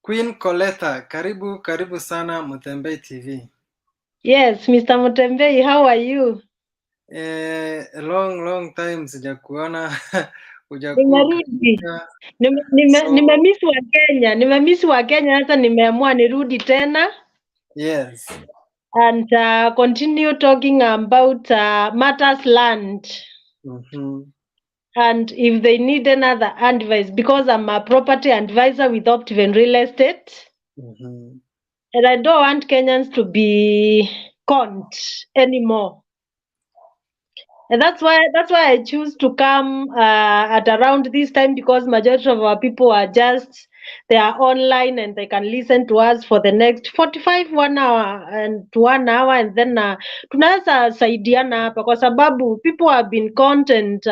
Queen Colleta, karibu sana Mutembei TV. Yes, Mr. Mutembei, how are you? Long time sijakuona. Hujakuwa Nimerudi. so Nimemiss wa Kenya. Nimemiss wa Kenya, sasa nimeamua nirudi tena yes. and continue talking about matters land. And if they need another advice, because I'm a property advisor with Optiven Real Estate, and I don't want Kenyans to be conned anymore. And that's why I choose to come at around this time, because majority of our people are they are online and they can listen to us for the next 45 1 hour to 1 hour, and then tunaweza saidiana hapa kwa sababu people have been content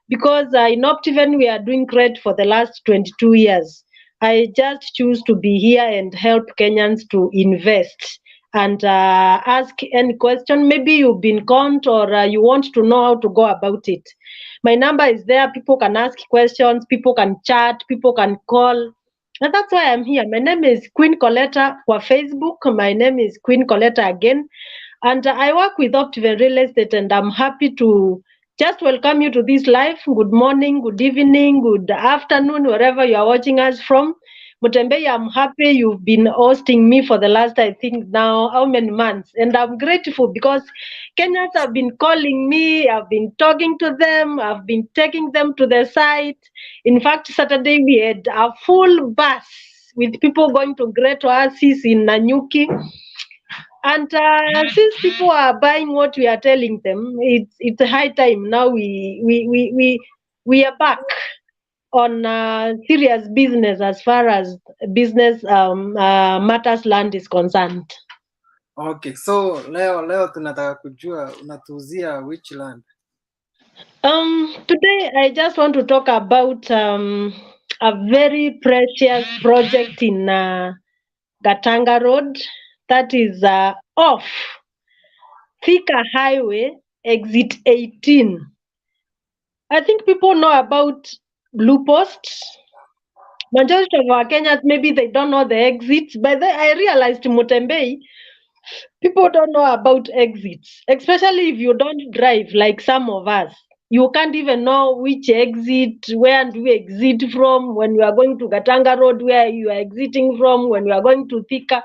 because in Optiven we are doing great for the last 22 years. I just choose to be here and help Kenyans to invest and ask any question. Maybe you've been conned or you want to know how to go about it. My number is there. People can ask questions, people can chat, people can call. And that's why I'm here. My name is Queen Colleta for Facebook. My name is Queen Colleta again. And I work with Optiven Real Estate, and I'm happy to just welcome you to this live. Good morning, good evening, good afternoon, wherever you are watching us from. Mutembei, I'm happy you've been hosting me for the last, I think now, how many months? And I'm grateful because Kenyans have been calling me, I've been talking to them, I've been taking them to the site. In fact, Saturday we had a full bus with people going to Great Oasis in Nanyuki. And since people are buying what we are telling them, it's a high time now we are back on serious business as far as business matters land is concerned. Okay, so leo tunataka kujua unatuuzia which land? Today I just want to talk about a very precious project in Gatanga Road, that is off Thika Highway, exit 18. I think people know about Blue Posts. Majority of our Kenyans, maybe they don't know the exits, but then I realized Mutembei, people don't know about exits, especially if you don't drive like some of us. You can't even know which exit, where do we exit from, when you are going to Gatanga Road, where you are exiting from, when you are going to Thika.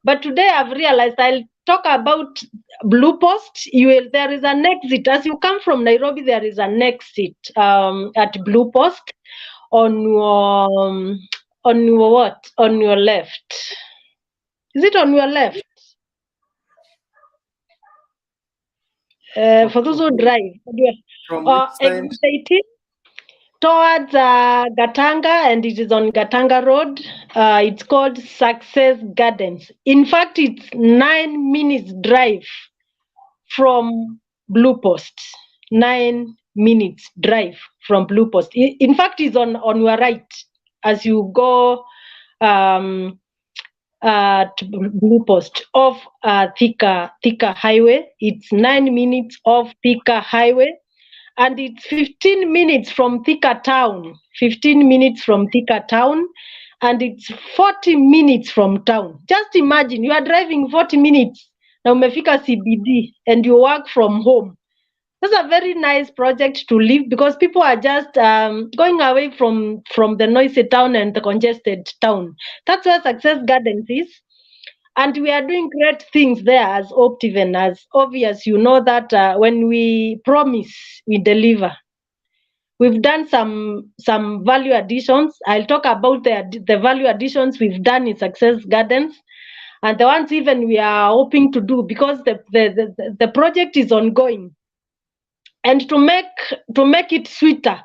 But today I've realized I'll talk about Blue Post. There is an exit. As you come from Nairobi, there is an exit at Blue Post on your what? On your left. Is it on your left? For those who drive, From which side? exit 18 towards Gatanga, and it is on Gatanga Road. It's called Success Gardens. In fact, it's 9 minutes drive from Blue Post. 9 minutes drive from Blue Post. In fact, it's on your right as you go to Blue Post off Thika Highway. It's 9 minutes off Thika Highway, and it's 15 minutes from Thika Town. 15 minutes from Thika Town, and it's 40 minutes from town. Just imagine you are driving 40 minutes. Now umefika CBD and you work from home. That's a very nice project to live, because people are just going away from the noisy town and the congested town. That's where Success Gardens is. And we are doing great things there as Optiven. As obvious, you know that when we promise, we deliver. We've done some value additions. I'll talk about the value additions we've done in Success Gardens, and the ones even we are hoping to do, because the project is ongoing. And to make it sweeter,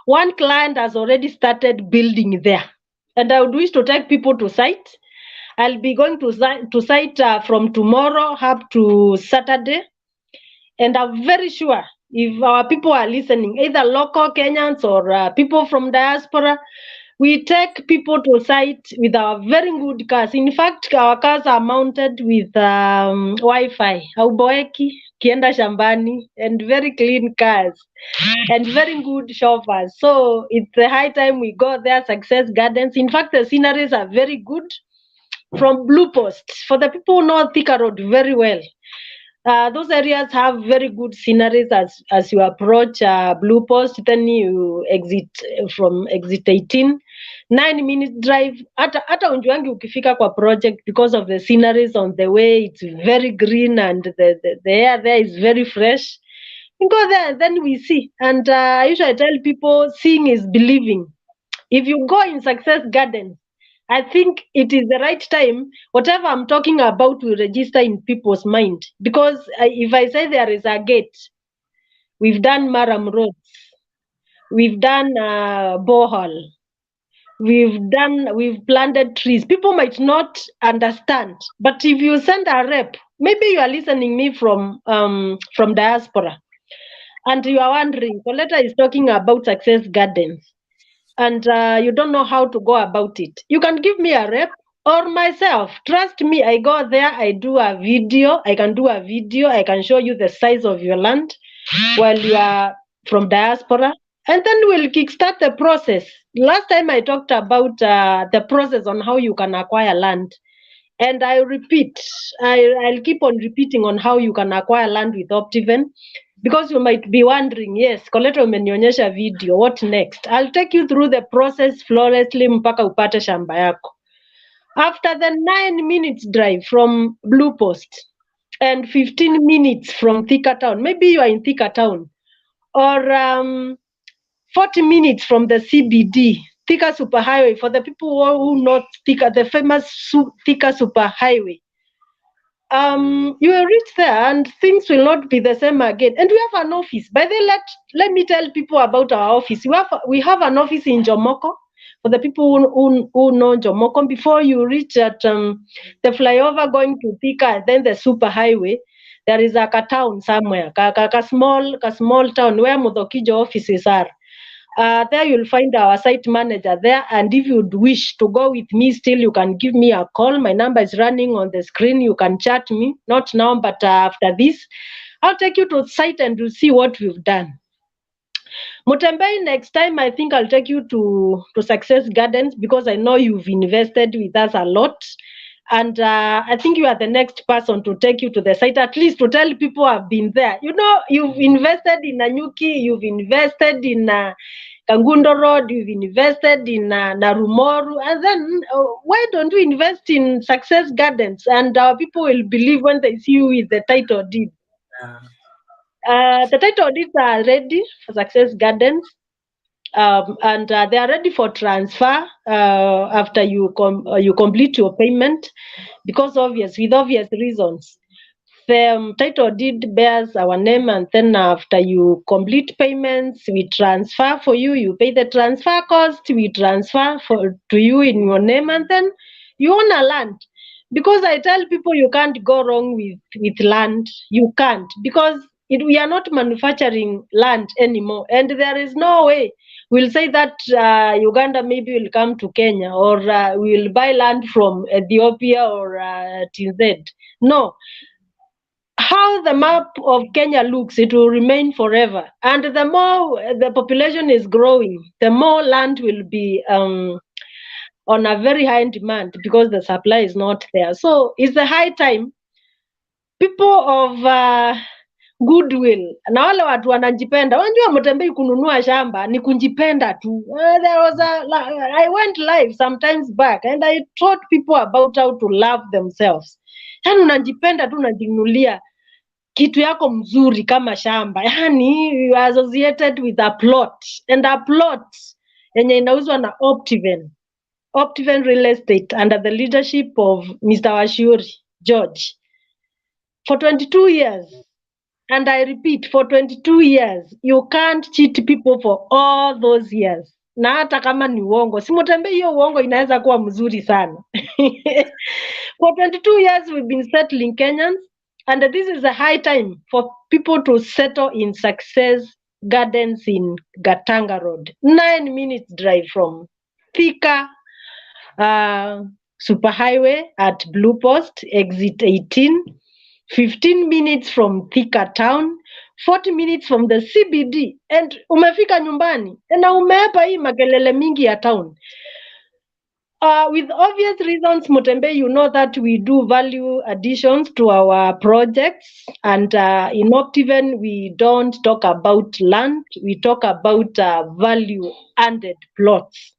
one client has already started building there, and I would wish to take people to site. I'll be going to site from tomorrow up to Saturday, and I'm very sure if our people are listening, either local Kenyans or people from diaspora, We take people to site with our very good cars. In fact, our cars are mounted with Wi-Fi, hauboeki kienda shambani, and very clean cars and very good chauffeurs. So it's the high time we go there, Success Gardens. In fact, the sceneries are very good from Blue Post. For the people who know Thika Road very well, those areas have very good sceneries as you approach Blue Post, then you exit from exit 18. 9 minutes drive. Hata unjuangi ukifika kwa project because of the sceneries on the way. It's very green and the air there is very fresh. We go there and then we see. And I usually tell people seeing is believing. If you go in Success Gardens, I think it is the right time. Whatever I'm talking about will register in people's mind. Because if I say there is a gate, we've done Maram roads, we've done borehole, we've planted trees. People might not understand, but if you send a rep, maybe you are listening me from diaspora, and you are wondering, Colleta is talking about Success Gardens, and you don't know how to go about it. You can give me a rep or myself. Trust me, I go there, I do a video. I can do a video. I can show you the size of your land while you are from diaspora. And then we'll kickstart the process. Last time I talked about the process on how you can acquire land. And I repeat, I'll keep on repeating on how you can acquire land with Optiven. Because you might be wondering, yes, Colleta umenionyesha video, what next? I'll take you through the process flawlessly mpaka upate shamba yako. After the 9 minutes drive from Blue Post and 15 minutes from Thika Town, maybe you are in Thika Town, or 40 minutes from the CBD, Thika Superhighway, for the people who know Thika, the famous Thika Superhighway. You will reach there and things will not be the same again. And we have an office. By the way, let me tell people about our office. We have an office in Jomoko. For the people who know Jomoko, before you reach at the flyover going to Thika, then the super highway, there is a town somewhere, a small town where Mudokijo offices are. There you'll find our site manager there, and if you'd wish to go with me still, you can give me a call. My number is running on the screen. You can chat me, not now, but after this. I'll take you to the site and you'll see what we've done. Mutembei, next time I think I'll take you to Success Gardens because I know you've invested with us a lot. And I think you are the next person to take you to the site, at least to tell people I've been there. You know, you've invested in Nanyuki, you've invested in Kangundo Road, you've invested in Narumoru, and then why don't you invest in Success Gardens? And people will believe when they see you with the title deed. The title deeds are ready for Success Gardens. And they are ready for transfer after you complete your payment, because with obvious reasons. The title deed bears our name, and then after you complete payments, we transfer for you. You pay the transfer cost. We transfer to you in your name, and then you own a land. Because I tell people you can't go wrong with land. You can't, because we are not manufacturing land anymore, and there is no way we'll say that Uganda maybe will come to Kenya, or we'll buy land from Ethiopia or TZ. No. How the map of Kenya looks, it will remain forever. And the more the population is growing, the more land will be on a very high demand because the supply is not there. So it's the high time people of goodwill na wale watu wanajipenda. Unajua Mutembei kununua shamba ni kujipenda tu. I went live sometimes back and I taught people about how to love themselves. Yani unajipenda tu, unajinunulia kitu yako mzuri kama shamba. Yani you are associated with a plot, and a plot yenye inauzwa na Optiven Real Estate under the leadership of Mr. Washuri George for 22 years. And I repeat, for 22 years, you can't cheat people for all those years. Na hata kama ni uongo, si Mutembei hiyo uongo inaweza kuwa mzuri sana. For 22 years, we've been settling Kenyans, and this is a high time for people to settle in Success Gardens in Gatanga Road. 9 minutes drive from Thika Superhighway at Blue Post, exit 18. 15 minutes from Thika town, 40 minutes from the CBD, and umefika nyumbani na umeepa hii makelele mingi ya town. With obvious reasons, Mutembe, you know that we do value additions to our projects, and in Optiven, we don't talk about land, we talk about value added plots.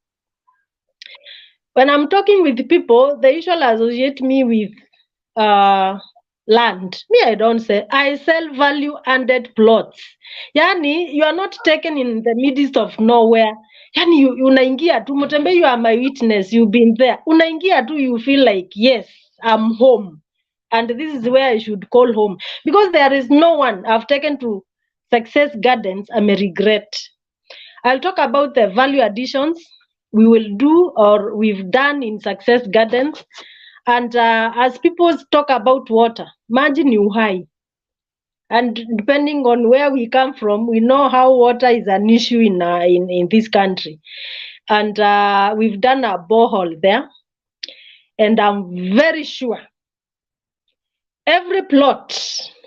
When I'm talking with people, they usually associate me with land. Me, I don't say. I sell value added plots. Yani, you are not taken in the midst of nowhere. Yani, unaingia tu, Mutembe, you are my witness. You've been there. Unaingia tu, you feel like, yes, I'm home. And this is where I should call home. Because there is no one I've taken to Success Gardens, I may regret. I'll talk about the value additions we will do or we've done in Success Gardens. And as people talk about water, imagine you high. And depending on where we come from, we know how water is an issue in this country. And we've done a borehole there. And I'm very sure every plot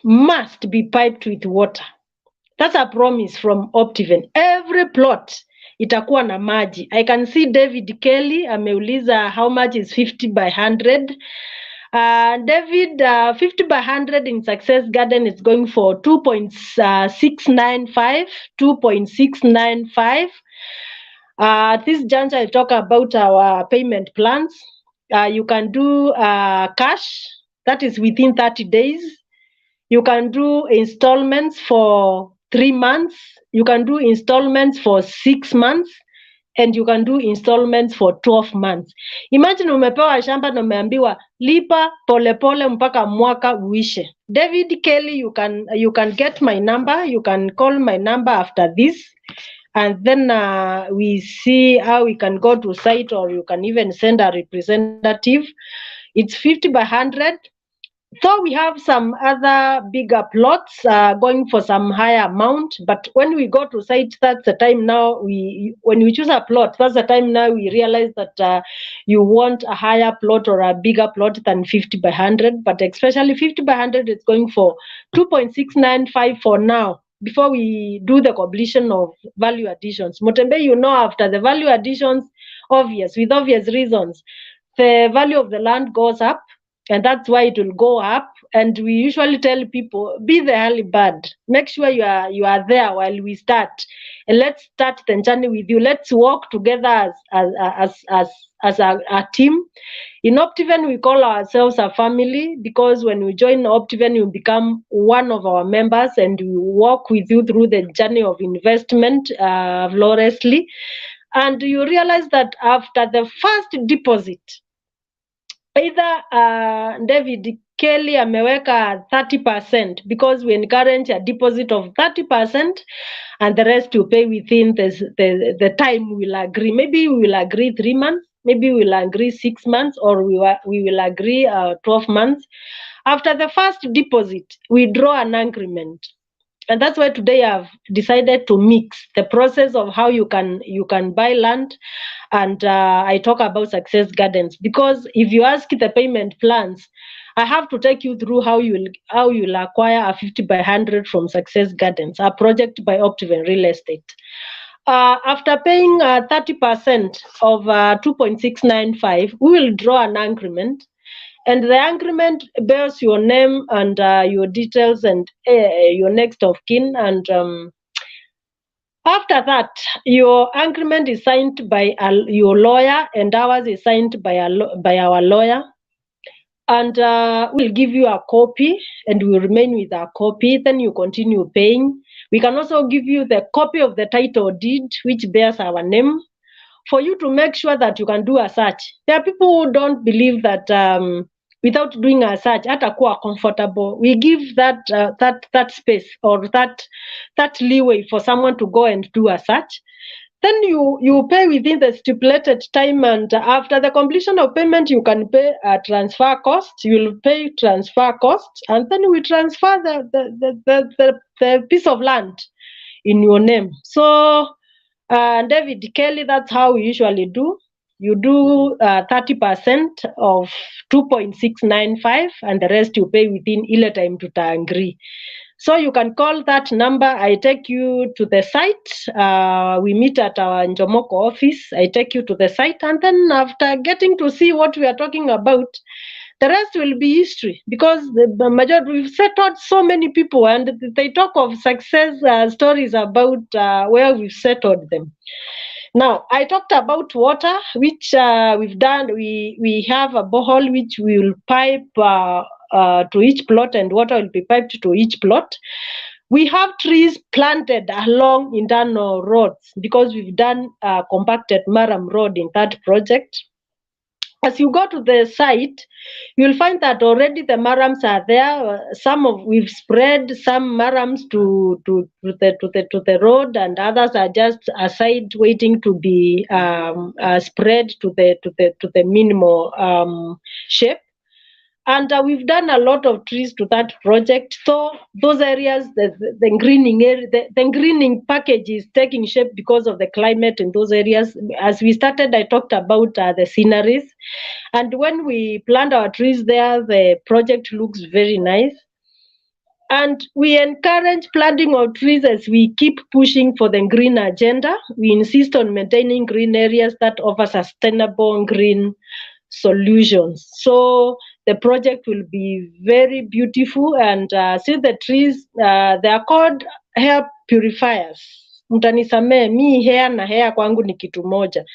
must be piped with water. That's a promise from Optiven. Every plot itakuwa na maji. I can see David Kelly ameuliza how much is 50 by 100. David, 50 by 100 in Success Garden is going for 2.695. 2.695. At this juncture, I talk about our payment plans. You can do cash, that is within 30 days. You can do installments for 3 months. You can do installments for 6 months. And you can do installments for 12 months. Imagine umepewa shamba na umeambiwa lipa polepole mpaka mwaka uishe. David Kelly, you can get my number. You can call my number after this. And then we see how we can go to site, or you can even send a representative. It's 50 by 100. So we have some other bigger plots going for some higher amount, but when we go to site, that's the time now when we choose a plot, that's the time now we realize that you want a higher plot or a bigger plot than 50 by 100, but especially 50 by 100 is going for 2.695 for now, before we do the completion of value additions. Mutembe, you know, after the value additions, with obvious reasons, the value of the land goes up. And that's why it will go up. And we usually tell people, be the early bird. Make sure you are there while we start. And let's start the journey with you. Let's work together as a team. In Optiven, we call ourselves a family, because when we join Optiven, you become one of our members, and we walk with you through the journey of investment flawlessly. And you realize that after the first deposit, either David Kelly ameweka 30%, because we encourage a deposit of 30%, and the rest you pay within the time we'll agree. Maybe we will agree 3 months, maybe we'll agree 6 months, or we will agree 12 months. After the first deposit, we draw an increment. And that's why today I've decided to mix the process of how you can buy land, and I talk about Success Gardens, because if you ask the payment plans, I have to take you through how you'll acquire a 50 by 100 from Success Gardens, a project by Optiven Real Estate. After paying 30% of 2.695, we will draw an increment. And the increment bears your name and your details and your next of kin. And after that, your increment is signed by your lawyer, and ours is signed by our lawyer. And we'll give you a copy, and we'll remain with our copy. Then you continue paying. We can also give you the copy of the title deed, which bears our name, for you to make sure that you can do a search. There are people who don't believe that without doing a search, hatakuwa comfortable. We give that space, or that leeway for someone to go and do a search. Then you pay within the stipulated time, and after the completion of payment, you can pay a transfer cost. You'll pay transfer cost, and then we transfer the piece of land in your name. So David Kelly, that's how we usually do. You do 30% of 2.695 and the rest you pay within ile time tutaangree. So you can call that number. I take you to the site. We meet at our Njomoko office. I take you to the site, and then after getting to see what we are talking about, the rest will be history, because the majority, we've settled so many people, and they talk of success stories about where we've settled them. Now, I talked about water, which we've done. We have a borehole which we will pipe to each plot, and water will be piped to each plot. We have trees planted along internal roads because we've done compacted Maram Road in that project. As you go to the site, you'll find that already the marams are there. We've spread some marams to the road, and others are just aside waiting to be spread to the minimal shape. And we've done a lot of trees to that project. So those areas, the greening area, the greening package is taking shape because of the climate in those areas. As we started, I talked about the sceneries. And when we plant our trees there, the project looks very nice. And we encourage planting of trees as we keep pushing for the green agenda. We insist on maintaining green areas that offer sustainable green solutions. So the project will be very beautiful, and see the trees, they are called air purifiers. Mtanisamee, mi hair na hair kwangu ni kitu moja.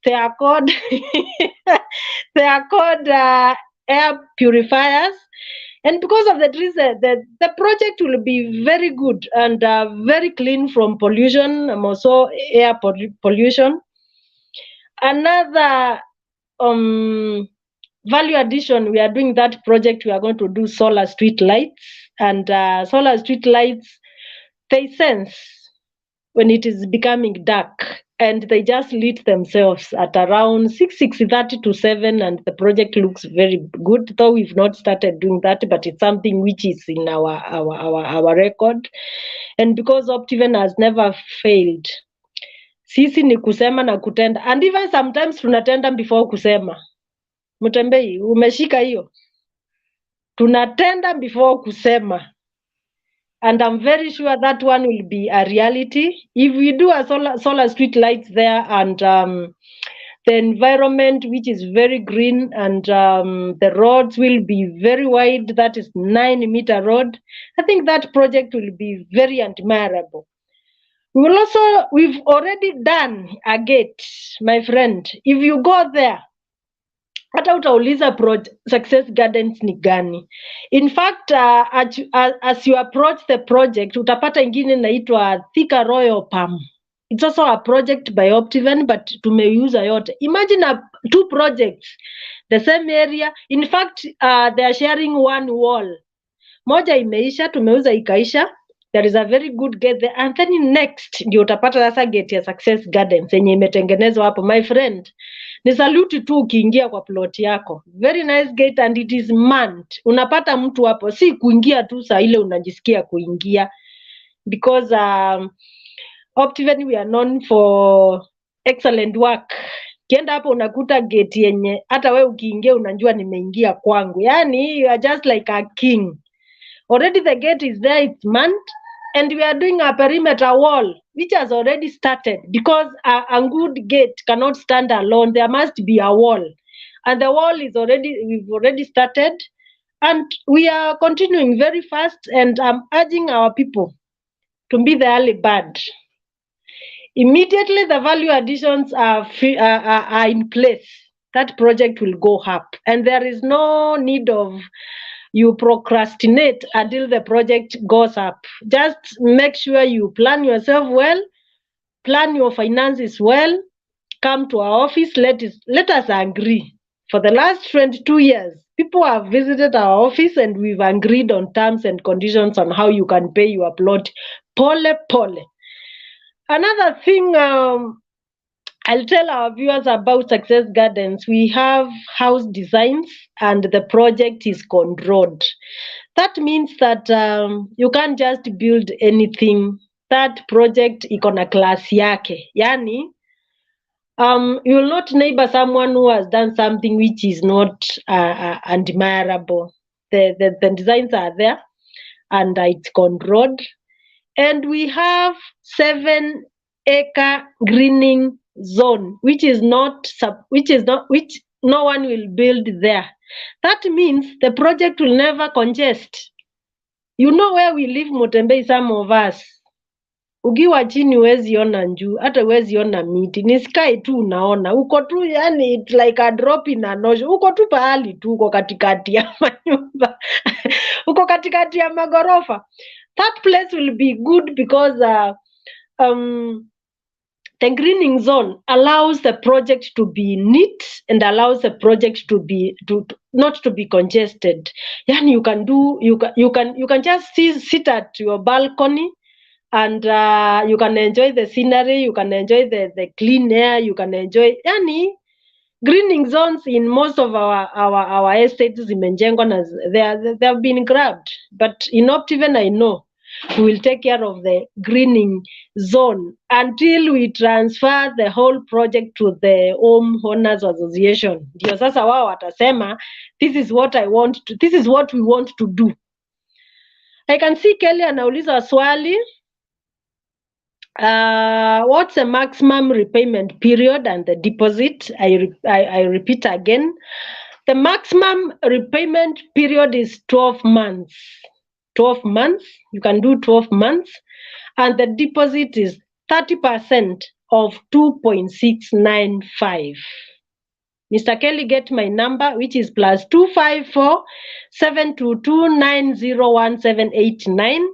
They are called they are called air purifiers. And because of the trees, the project will be very good and very clean from pollution, and also air pollution. Another value addition, we are doing that project. We are going to do solar street lights, and solar street lights, they sense when it is becoming dark, and they just lit themselves at around 6:30 to 7, and the project looks very good. Though we've not started doing that, but it's something which is in our record, and because Optiven has never failed, sisi ni kusema na kutenda, and even sometimes tunatenda before kusema. Mutembei, umeshika hiyo? Tunatenda before kusema. And I'm very sure that one will be a reality. If we do a solar street lights there, and the environment, which is very green, and the roads will be very wide, that is 9-meter road, I think that project will be very admirable. We've already done a gate, my friend. If you go there, hata utauliza success gardens ni gani. In fact, as you approach the project, utapata ingine inaitwa Thika Royal Palm. It's also a project by Optiven, but tumeuza yote. Imagine two projects, the same area. In fact, they are sharing one wall. Moja imeisha, tumeuza ikaisha. There is a very good gate there. And then next, ndio utapata sasa gate ya Success Gardens yenye imetengenezwa hapo. My friend, ni salute tu ukiingia kwa plot yako. Very nice gate, and it is manned. Unapata mtu hapo, si kuingia tu saa ile unajisikia kuingia. Because Optiven, we are known for excellent work. Kienda hapo unakuta gate yenye hata we ukiingia unajua nimeingia kwangu. Yani you are just like a king. Already the gate is there, it's manned, and we are doing a perimeter wall, which has already started, because a good gate cannot stand alone. There must be a wall, and the wall is we've already started, and we are continuing very fast, and I'm urging our people to be the early bird. Immediately the value additions are in place, that project will go up, and there is no need of you procrastinate until the project goes up. Just make sure you plan yourself well, plan your finances well, come to our office, let us agree. For the last 22 years, people have visited our office, and we've agreed on terms and conditions on how you can pay your plot. Pole. Another thing I'll tell our viewers about Success Gardens. We have house designs, and the project is controlled. That means that you can't just build anything. That project iko na class yake. Yani, You will not neighbor someone who has done something which is not admirable. The designs are there, and it's controlled. And we have 7-acre greening zone, which no one will build there. That means the project will never congest. You know where we live Mutembei, some of us, ukiwa chini huwezi ona juu, hata huwezi ona miti, ni sky tu unaona, uko tu, yani it's like a drop in an ocean. Uko tu pahali tu, uko katikati ya manyumba uko katikati ya magorofa. That place will be good because the greening zone allows the project to be neat and allows the project to be not to be congested. Yani you can just sit at your balcony and you can enjoy the scenery, you can enjoy the clean air, you can enjoy greening zones in most of our estates zimejengwa na they have been grabbed, but in Optiven I know we will take care of the greening zone until we transfer the whole project to the home owners association. Ndio sasa wao watasema this is what we want to do. I can see Kelly anauliza swali, what's the maximum repayment period and the deposit? I repeat again, the maximum repayment period is 12 months. 12 months, you can do 12 months, and the deposit is 30% of 2.695. Mr. Kelly, get my number, which is +254 722 901789.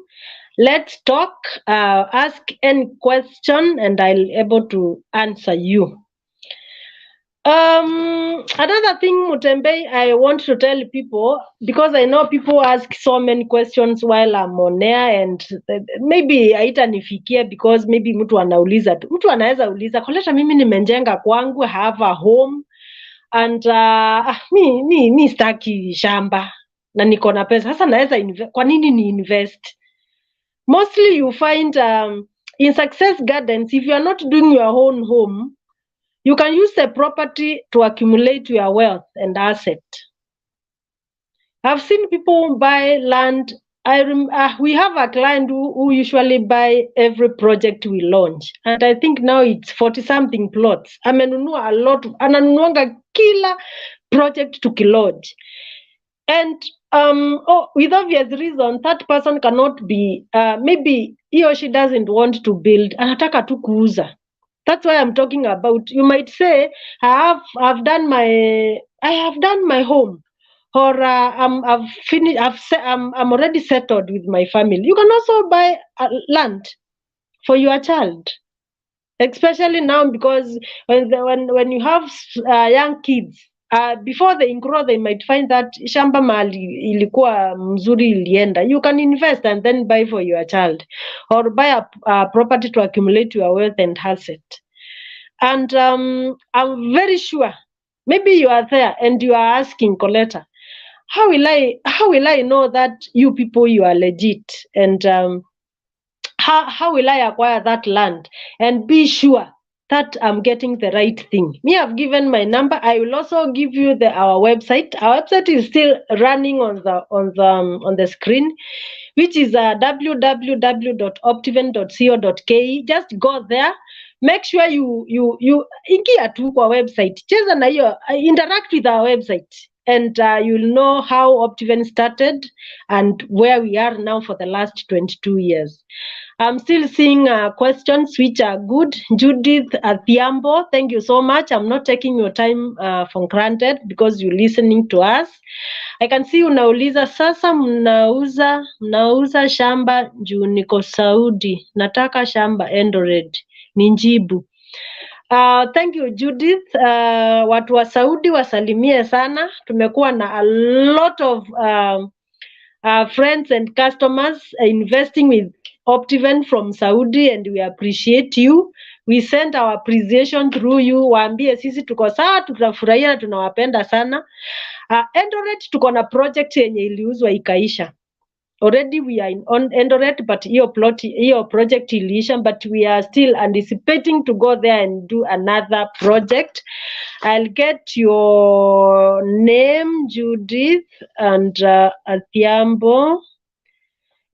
Let's talk, ask any question, and I'll able to answer you. Another thing, Mutembei, I want to tell people, because I know people ask so many questions while I'm on air, and maybe haitanifikia because maybe mtu anauliza tu. Mtu anaweza uliza, Colleta, mimi nimejenga kwangu, have a home, and mi sitaki shamba na niko na pesa. Sasa naweza kwa nini ni invest? Mostly you find in success gardens, if you are not doing your own home, you can use the property to accumulate your wealth and asset. I've seen people buy land. We have a client who usually buy every project we launch, and I think now it's 40-something plots. Amenunua a lot, ananunuanga kila project tukilaunch. And with obvious reason, that person cannot be, maybe he or she doesn't want to build, anataka tu kuuza. That's why I'm talking about. You might say, I have done my home, or I'm already settled with my family. You can also buy land for your child, especially now, because when you have young kids, before they grow, they might find that shamba mali ilikuwa mzuri ilienda. You can invest and then buy for your child, or buy a property to accumulate your wealth and asset. And I'm very sure, maybe you are there and you are asking, Colleta, how will I know that you people, you are legit, and how will I acquire that land and be sure that I'm getting the right thing? Me, I've given my number. I will also give you our website. Our website is still running on the screen, which is www.optiven.co.ke. Just go there. Make sure you ingia tu kwa website, cheza na hiyo, interact with our website, and you'll know how Optiven started and where we are now for the last 22 years. I'm still seeing questions which are good. Judith Athiambo, thank you so much. I'm not taking your time for granted because you're listening to us. I can see unauliza, sasa mnauza shamba juu niko Saudi, nataka shamba Eldoret, ninjibu. Thank you, Judith. Watu wa Saudi wasalimie sana. Tumekuwa na a lot of friends and customers investing with Optiven from Saudi, and we appreciate you. We send our appreciation through you. Waambie sisi tuko sawa, tutafurahia na tunawapenda sana. Eldoret tuko na project yenye iliuzwa ikaisha. already we are on Eldoret, but your project iliisha, but we are still anticipating to go there and do another project. I'll get your name, Judith, and Athiambo.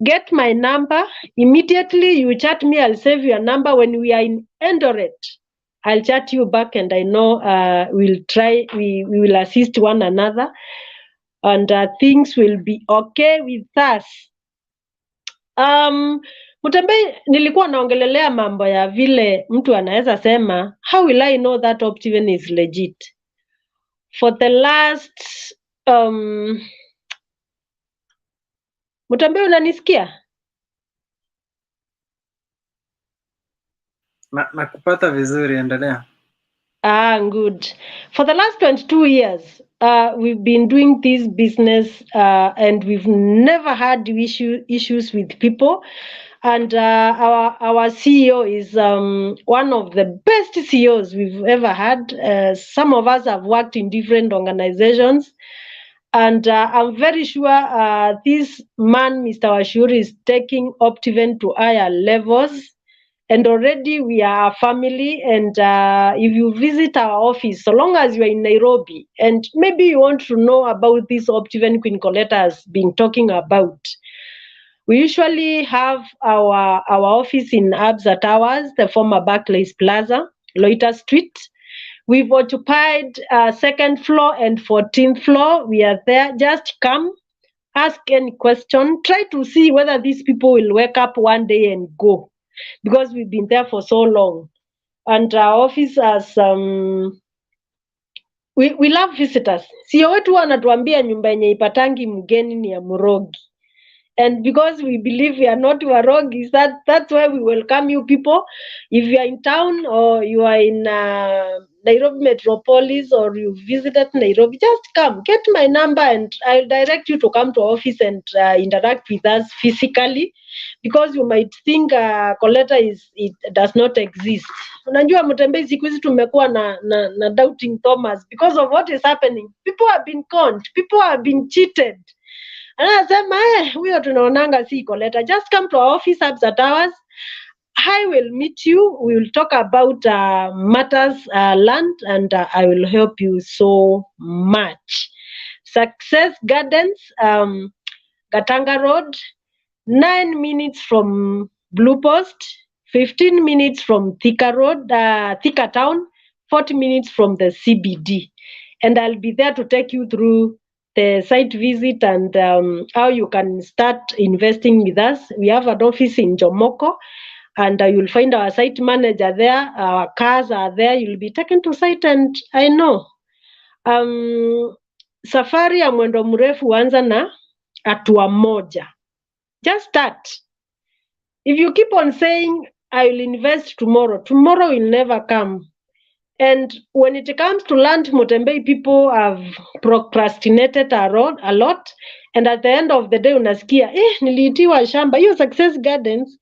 Get my number immediately. You chat me, I'll save your number. When we are in Eldoret, I'll chat you back, and I know we will assist one another, and things will be okay with us. Mutembei, nilikuwa naongelelea mambo ya vile mtu anaweza sema, how will I know that Optiven is legit? For the last Mutembei, unanisikia? Nakupata vizuri, endelea. Good. For the last 22 years, we've been doing this business, and we've never had issues with people. And our CEO is one of the best CEOs we've ever had. Some of us have worked in different organizations. And I'm very sure this man, Mr. Washuri, is taking Optiven to higher levels. And already we are a family. And if you visit our office, so long as you are in Nairobi, and maybe you want to know about this Optiven Queen Colleta has been talking about, we usually have our office in Absa Towers, the former Barclays Plaza, Loiter Street. We've occupied second floor and 14th floor. We are there. Just come, ask any question. Try to see whether these people will wake up one day and go, because we've been there for so long. And our office has we love visitors. Sio wetu anatuambia nyumba yenye ipatangi mgeni ni ya Murogi. And because we believe we are not Warogis, that's why we welcome you people. If you are in town or you are in Nairobi Metropolis, or you visited Nairobi, just come, get my number, and I'll direct you to come to office and interact with us physically, because you might think Colleta it does not exist. Unajua Mutembei, siku hizi tumekuwa na doubting Thomas because of what is happening. People have been conned, people have been cheated. Anasema huyo tunaonanga si Colleta. Just come to our office Absa Towers. I will meet you. We will talk about matters land, and I will help you so much. Success Gardens, Gatanga Road, 9 minutes from Blue Post, 15 minutes from Thika Road, Thika Town, 40 minutes from the CBD. And I'll be there to take you through the site visit and how you can start investing with us. We have an office in Jomoko, and you'll find our site manager there. Our cars are there. You'll be taken to site, and I know safari ya mwendo mrefu huanza na hatua moja. Just start. If you keep on saying I will invest tomorrow will never come. And when it comes to land, Mutembei, people have procrastinated a lot. And at the end of the day, unasikia, niliitiwa shamba. Hiyo Success Gardens,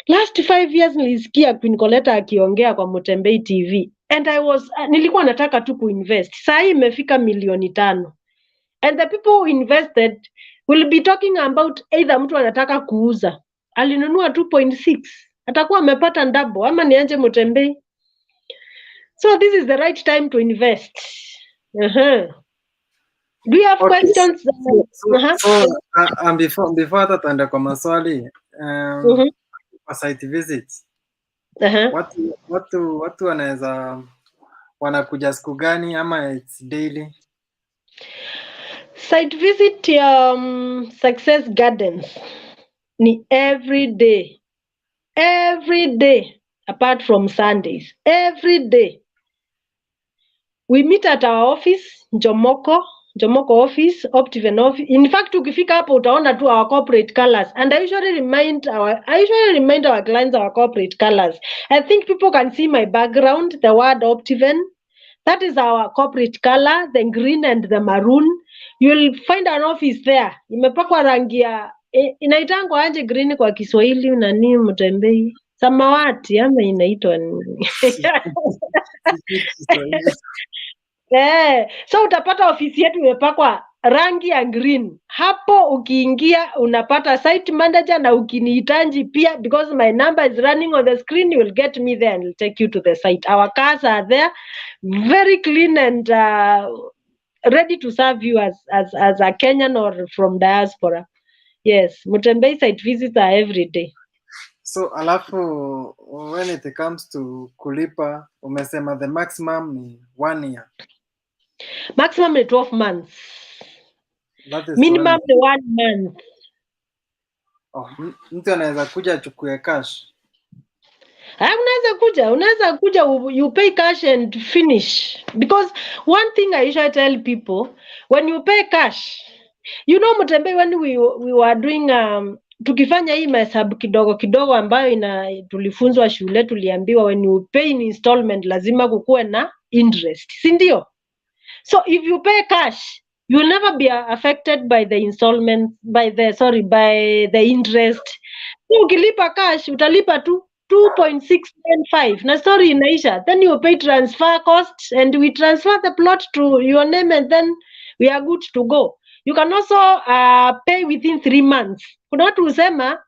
last 5 years nilisikia Queen Colleta akiongea kwa Mutembei TV. And nilikuwa nataka tu kuinvest. Saa hii imefika 5,000,000. And the people who invested will be talking about either mtu anataka kuuza. Alinunua 2.6. Atakuwa amepata double, ama nianje Mutembei. So this is the right time to invest. Do you have questions? Before hata tuende kwa maswali, kwa site visits, watu wanakuja siku gani, ama it's daily? Site visit Success Gardens ni every day apart from Sundays. Every day we meet at our office, Jomoko office, Optiven office. In fact, ukifika hapo utaona tu our corporate colors, and I usually remind our clients our corporate colors. I think people can see my background, the word Optiven. That is our corporate color, the green and the maroon. You'll find an office there. Imepakwa rangi ya inaitangwa aje green kwa Kiswahili nani Mutembei? Samawati ama inaitwa nini? So utapata ofisi yetu imepakwa rangi ya green. Hapo ukiingia unapata site manager, na ukinihitaji pia, because my number is running on the screen, you will get me there and will take you to the site. Our cars are there, very clean and ready to serve you as a Kenyan or from diaspora. Yes, Mutembei site visits are every day. So alafu when it comes to kulipa, umesema the maximum ni 1 year. Maximum ni 12 months. That is Minimum ni 1 month. Oh, mtu anaweza kuja achukue cash. Unaweza kuja you pay cash and finish, because one thing I usually tell people, when you pay cash, you know Mutembei, when we were doing tukifanya hii mahesabu kidogo kidogo ambayo tulifunzwa shule, tuliambiwa when you pay in installment lazima kukuwe na interest, si ndio? So if you pay cash, you will never be affected by the installment, by the interest. So ukilipa cash utalipa tu 2.695 na story inaisha, then you pay transfer costs and we transfer the plot to your name and then we are good to go. You can also pay within 3 months. Kuna watu husema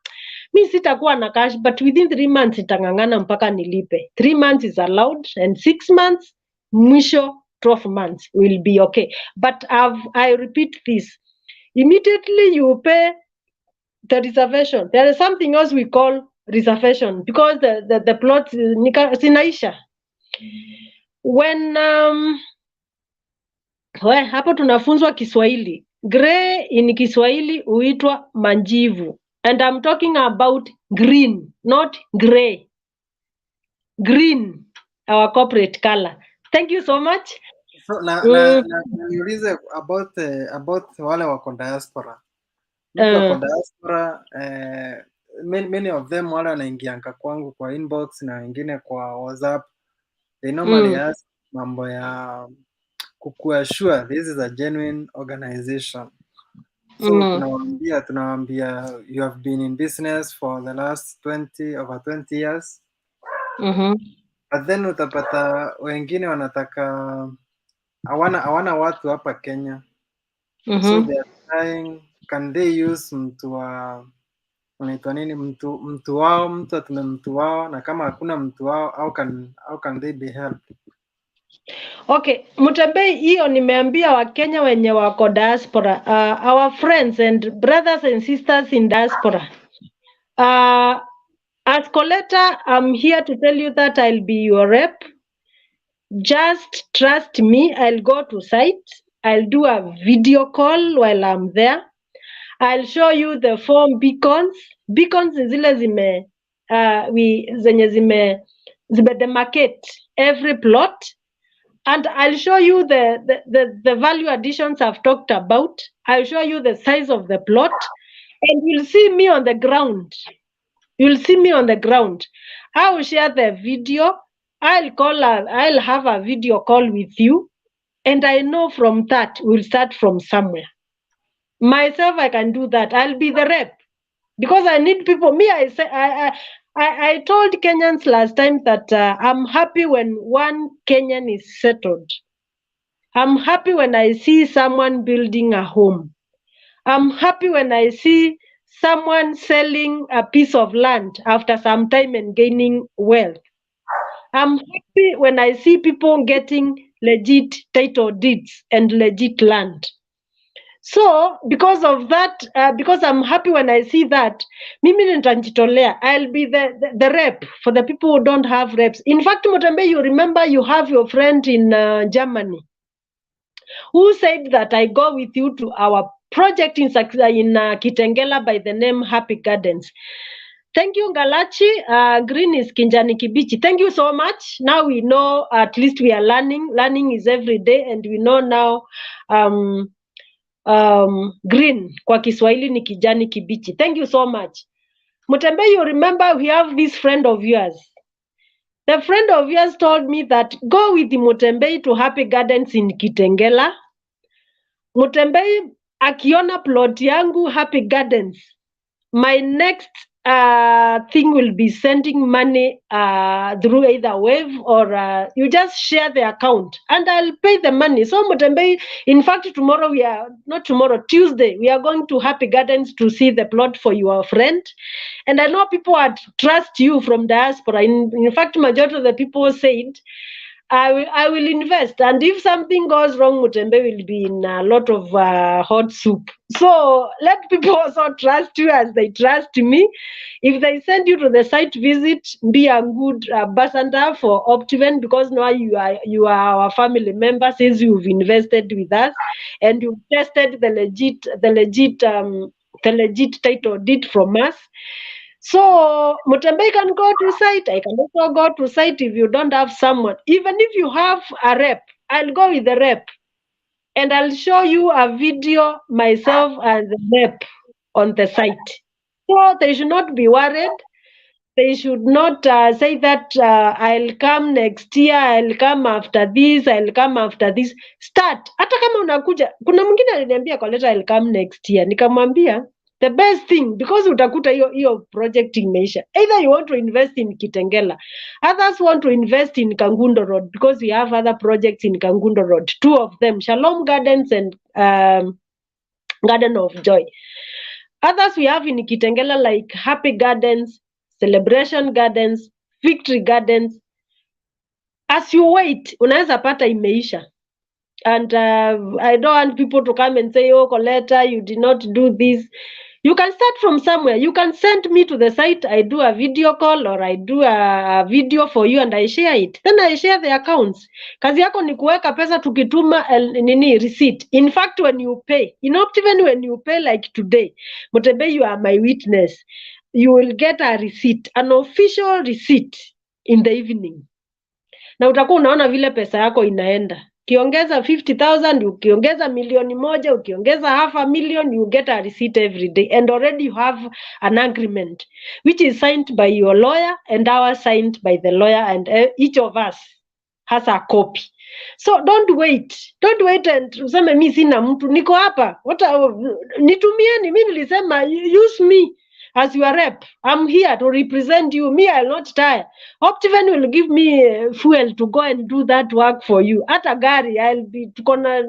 mi sitakuwa na cash, but within 3 months itang'ang'ana mpaka nilipe. 3 months is allowed and 6 months, mwisho 12 months will be okay. But I repeat this, immediately you pay the reservation, there is something else we call reservation, because the plot zinaisha. When hapo tunafunzwa Kiswahili. Grey in Kiswahili huitwa manjivu, and I'm talking about green, not grey. Green, our corporate color. Thank you so much. So niulize about wale wako diaspora. Wako diaspora, many of them wale wanaingianga kwangu kwa inbox na wengine kwa WhatsApp, they normally ask mambo ya kukua sure this is a genuine organization. So tunawaambia you have been in business for the last over 20 years. But then utapata wengine wanataka hawana watu hapa Kenya. So they are trying, can they use mtu atume mtu wao, na kama hakuna mtu wao, how can they be helped? Okay, Mutembei, hiyo nimeambia Wakenya wenye wako diaspora, our friends and brothers and sisters in diaspora. As Colleta, I'm here to tell you that I'll be your rep. Just trust me, I'll go to site, I'll do a video call while I'm there. I'll show you the 4 beacons. Beacons zile zenye zime demarcate every plot. And I'll show you the value additions I've talked about. I'll show you the size of the plot, and you'll see me on the ground. You'll see me on the ground. I will share the video. I'll have a video call with you, and I know from that we'll start from somewhere. Myself, I can do that. I'll be the rep, because I need people. I told Kenyans last time that I'm happy when one Kenyan is settled. I'm happy when I see someone building a home. I'm happy when I see someone selling a piece of land after some time and gaining wealth. I'm happy when I see people getting legit title deeds and legit land. So because of that, because I'm happy when I see that, mimi nitajitolea. I'll be the rep for the people who don't have reps. In fact, Mutembei, you remember you have your friend in Germany who said that I go with you to our project in Kitengela by the name Happy Gardens. Thank you, Ngalachi. Green is Kinjani Kibichi. Thank you so much. Now we know, at least we are learning. Learning is every day, and we know now green kwa Kiswahili ni kijani kibichi. Thank you so much. Mutembei, you remember we have this friend of yours. The friend of yours told me that go with the Mutembei to Happy Gardens in Kitengela. Mutembei akiona plot yangu Happy Gardens, my next thing will be sending money through either Wave or you just share the account and I'll pay the money. So Mutembe, in fact, Tuesday, we are going to Happy Gardens to see the plot for your friend. And I know people trust you from diaspora. In fact, majority of the people said, I will invest, and if something goes wrong, Mutembe will be in a lot of hot soup. So let people also trust you as they trust me. If they send you to the site visit, be a good ambassador for Optiven, because now you are our family member since you've invested with us and you've tested the legit title deed from us. So Mutembe can go to site. I can also go to site if you don't have someone. Even if you have a rep, I'll go with the rep. And I'll show you a video myself and the rep on the site. So they should not be worried. They should not say that I'll come next year, I'll come after this, I'll come after this. Start. Hata kama unakuja, kuna mwingine aliniambia Colleta I'll come next year. Nikamwambia the best thing, because utakuta hiyo project imeisha. Either you want to invest in Kitengela, others want to invest in Kangundo Road, because we have other projects in Kangundo Road, 2 of them, Shalom Gardens and Garden of Joy. Others we have in Kitengela like Happy Gardens, Celebration Gardens, Victory Gardens. As you wait, unaweza pata imeisha. And I don't want people to come and say, oh, Colleta, you did not do this. You can start from somewhere. You can send me to the site. I do a video call or I do a video for you and I share it. Then I share the accounts. Kazi yako ni kuweka pesa tukituma receipt. In fact, when you pay, even when you pay like today, Mutembe, you are my witness. You will get a receipt, an official receipt in the evening. Na utakuwa unaona vile pesa yako inaenda. Ukiongeza 50,000, ukiongeza milioni moja, ukiongeza $500,000, you get a receipt every day. And already you have an agreement, which is signed by your lawyer and ours signed by the lawyer, and each of us has a copy. So don't wait and useme mimi sina mtu, niko hapa. Nitumieni, mimi nilisema use me as your rep. I'm here to represent you. Me, I'll not tire. Optiven will give me fuel to go and do that work for you. Hata gari, tukona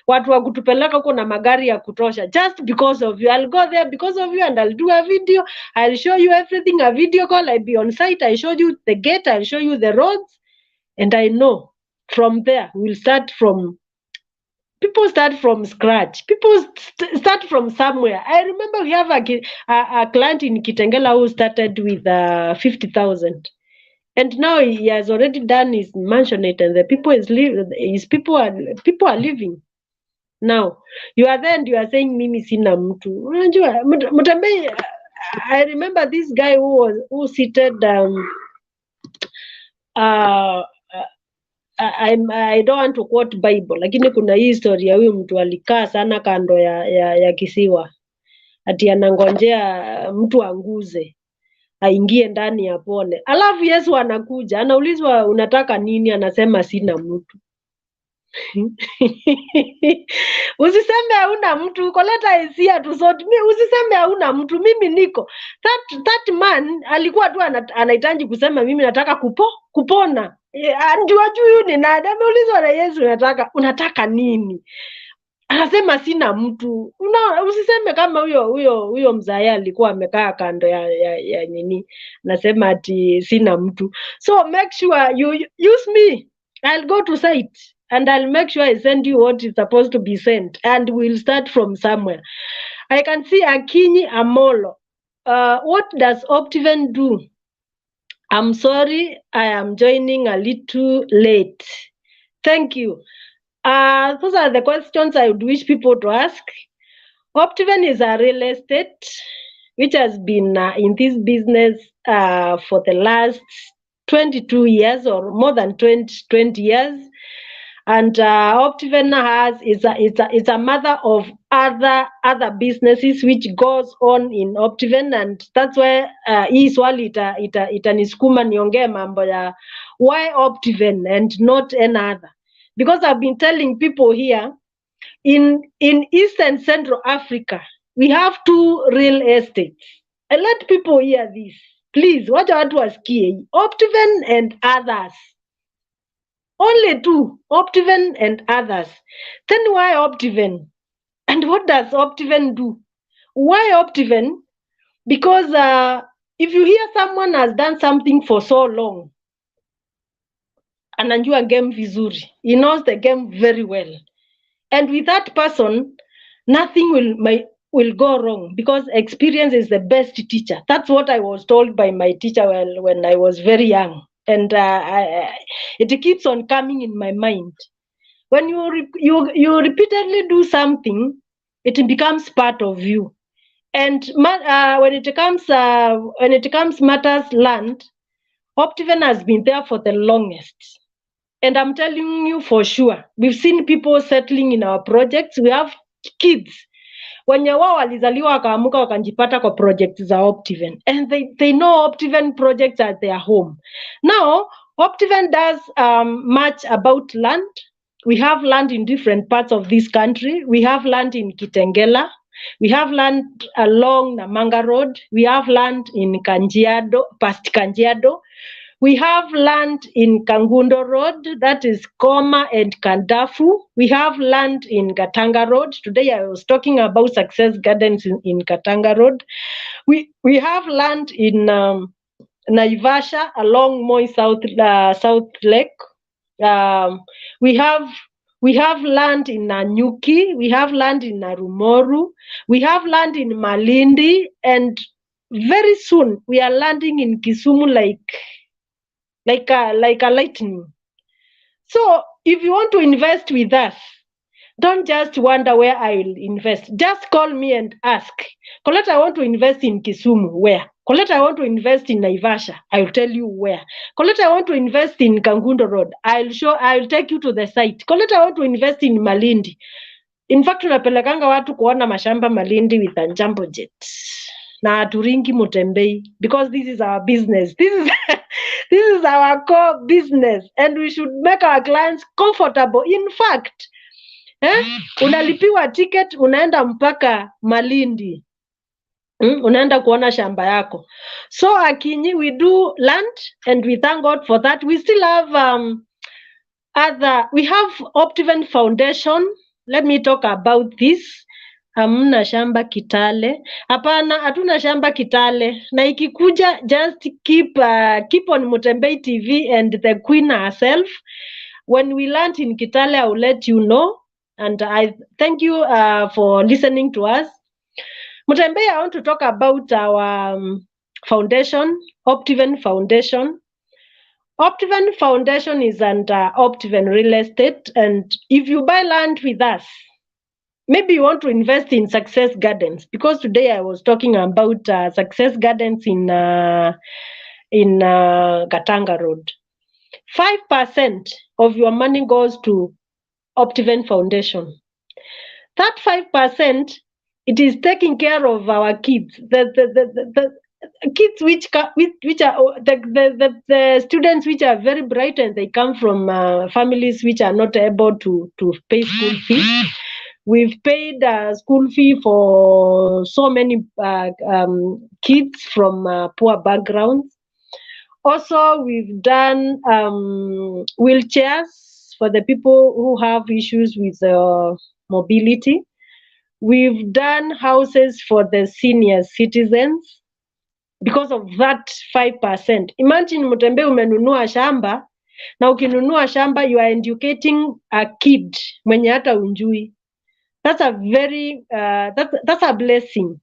watu wa kutupeleka huko na magari ya kutosha. Just because of you. I'll go there because of you and I'll do a video. I'll show you everything, a video call. I'll be on site. I'll show you the gate. I'll show you the roads. And I know from there, we'll start from... People start from scratch. People start from somewhere. I remember we have a client in Kitengela who started with 50,000, and now he has already done his mansionette, and the people people are living. Now you are there and you are saying mimi sina mtu. Unajua Mutembe, I remember this guy who seated I don't want to quote Bible, lakini kuna hii story ya huyu mtu alikaa sana kando ya kisiwa, ati anangojea mtu anguze aingie ndani ya pole. Alafu Yesu anakuja, anaulizwa unataka nini, anasema sina mtu. Usiseme hauna mtu, Colleta is here to sort me. Usiseme hauna mtu, mimi niko. That man alikuwa tu anahitaji kusema mimi nataka kupona. Ndio ajui ni nani. Ameulizwa na Yesu unataka nini? Anasema sina mtu. Usiseme kama huyo mzaya alikuwa amekaa kando ya nini. Anasema ati sina mtu. So make sure you use me. I'll go to site and I'll make sure I send you what is supposed to be sent, and we'll start from somewhere. I can see Akinyi Amolo. What does Optiven do? I'm sorry, I am joining a little late. Thank you. Those are the questions I would wish people to ask. Optiven is a real estate which has been in this business for the last 22 years or more than 20 years. And Optiven is a mother of other businesses which goes on in Optiven, and that's why hii swali itanisukuma niongee mambo ya why Optiven and not another, because I've been telling people here in East and Central Africa we have 2 real estates. And let people hear this. Please, wacha watu wasikie. Optiven and others. Only two, Optiven and others. Then why Optiven? And what does Optiven do? Why Optiven? Because if you hear someone has done something for so long, anajua game vizuri, he knows the game very well, and with that person, nothing will go wrong because experience is the best teacher. That's what I was told by my teacher when I was very young, and it keeps on coming in my mind. When you repeatedly do something, it becomes part of you. And when it comes matters learned, Optiven has been there for the longest. And I'm telling you for sure, we've seen people settling in our projects. We have kids wenye wao walizaliwa wakaamuka wakanjipata kwa projects za Optiven, and they know Optiven projects at their home. Now Optiven does much about land. We have land in different parts of this country. We have land in Kitengela. We have land along Namanga Road. We have land in Kajiado, past Kajiado. We have land in Kangundo Road, that is Koma and Kandafu. We have land in Gatanga Road. Today I was talking about Success Gardens in Gatanga Road. We have land in Naivasha along Moi South Lake. We have land in Nanyuki. We have land in Narumoru. We have land in Malindi, and very soon we are landing in Kisumu like a lightning. So if you want to invest with us, don't just wonder where I will invest. Just call me and ask, Colleta, I want to invest in Kisumu. Where? Colleta, I want to invest in Naivasha. I will tell you where. Colleta, I want to invest in Kangundo Road. I'll take you to the site. Colleta, I want to invest in Malindi. In fact, tunapelekanga watu kuona mashamba Malindi with a jumbo jet. Na turingi Mutembei, because this is our business. This is our core business, and we should make our clients comfortable. In fact, unalipiwa ticket, unaenda mpaka Malindi, unaenda kuona shamba yako. So Akinyi, we do land, and we thank God for that. We still have we have Optiven Foundation. Let me talk about this. Hamna shamba Kitale. Hapana, hatuna shamba Kitale. Na ikikuja, just keep on Mutembei TV and the Queen herself. When we land in Kitale, I will let you know. And I thank you for listening to us. Mutembei, I want to talk about our foundation, Optiven Foundation. Optiven Foundation is under Optiven Real Estate. And if you buy land with us, maybe you want to invest in Success Gardens, because today I was talking about Success Gardens in Gatanga Road. 5% of your money goes to Optiven Foundation. That 5%, it is taking care of our kids. The kids which are the students which are very bright, and they come from families which are not able to pay school fees. We've paid school fee for so many kids from poor backgrounds. Also, we've done wheelchairs for the people who have issues with mobility. We've done houses for the senior citizens because of that 5%. Imagine Mutembei umenunua shamba, na ukinunua shamba you are educating a kid mwenye hata unjui. That's a very that's a blessing.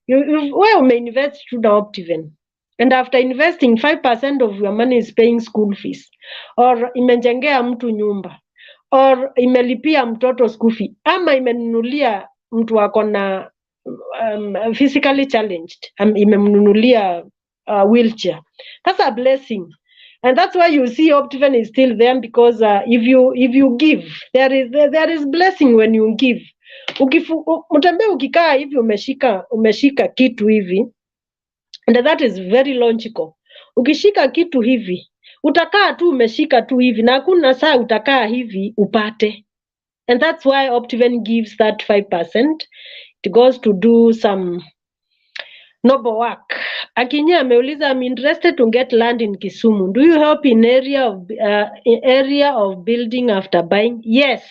You may invest through the Optiven, and after investing 5% of your money is paying school fees, or imejengea mtu nyumba, or imelipia mtoto school fee, ama imenunulia mtu wako na physically challenged, imemnunulia wheelchair. That's a blessing. And that's why you see Optiven is still there, because if you give, there is blessing when you give. Mutembei ukikaa hivi umeshika kitu hivi, and that is very logical. Ukishika kitu hivi, utakaa tu umeshika tu hivi, na hakuna saa utakaa hivi upate. And that's why Optiven gives that 5%. It goes to do some noble work. Akinyi ameuliza, I'm interested to get land in Kisumu. Do you help in area of building after buying? Yes.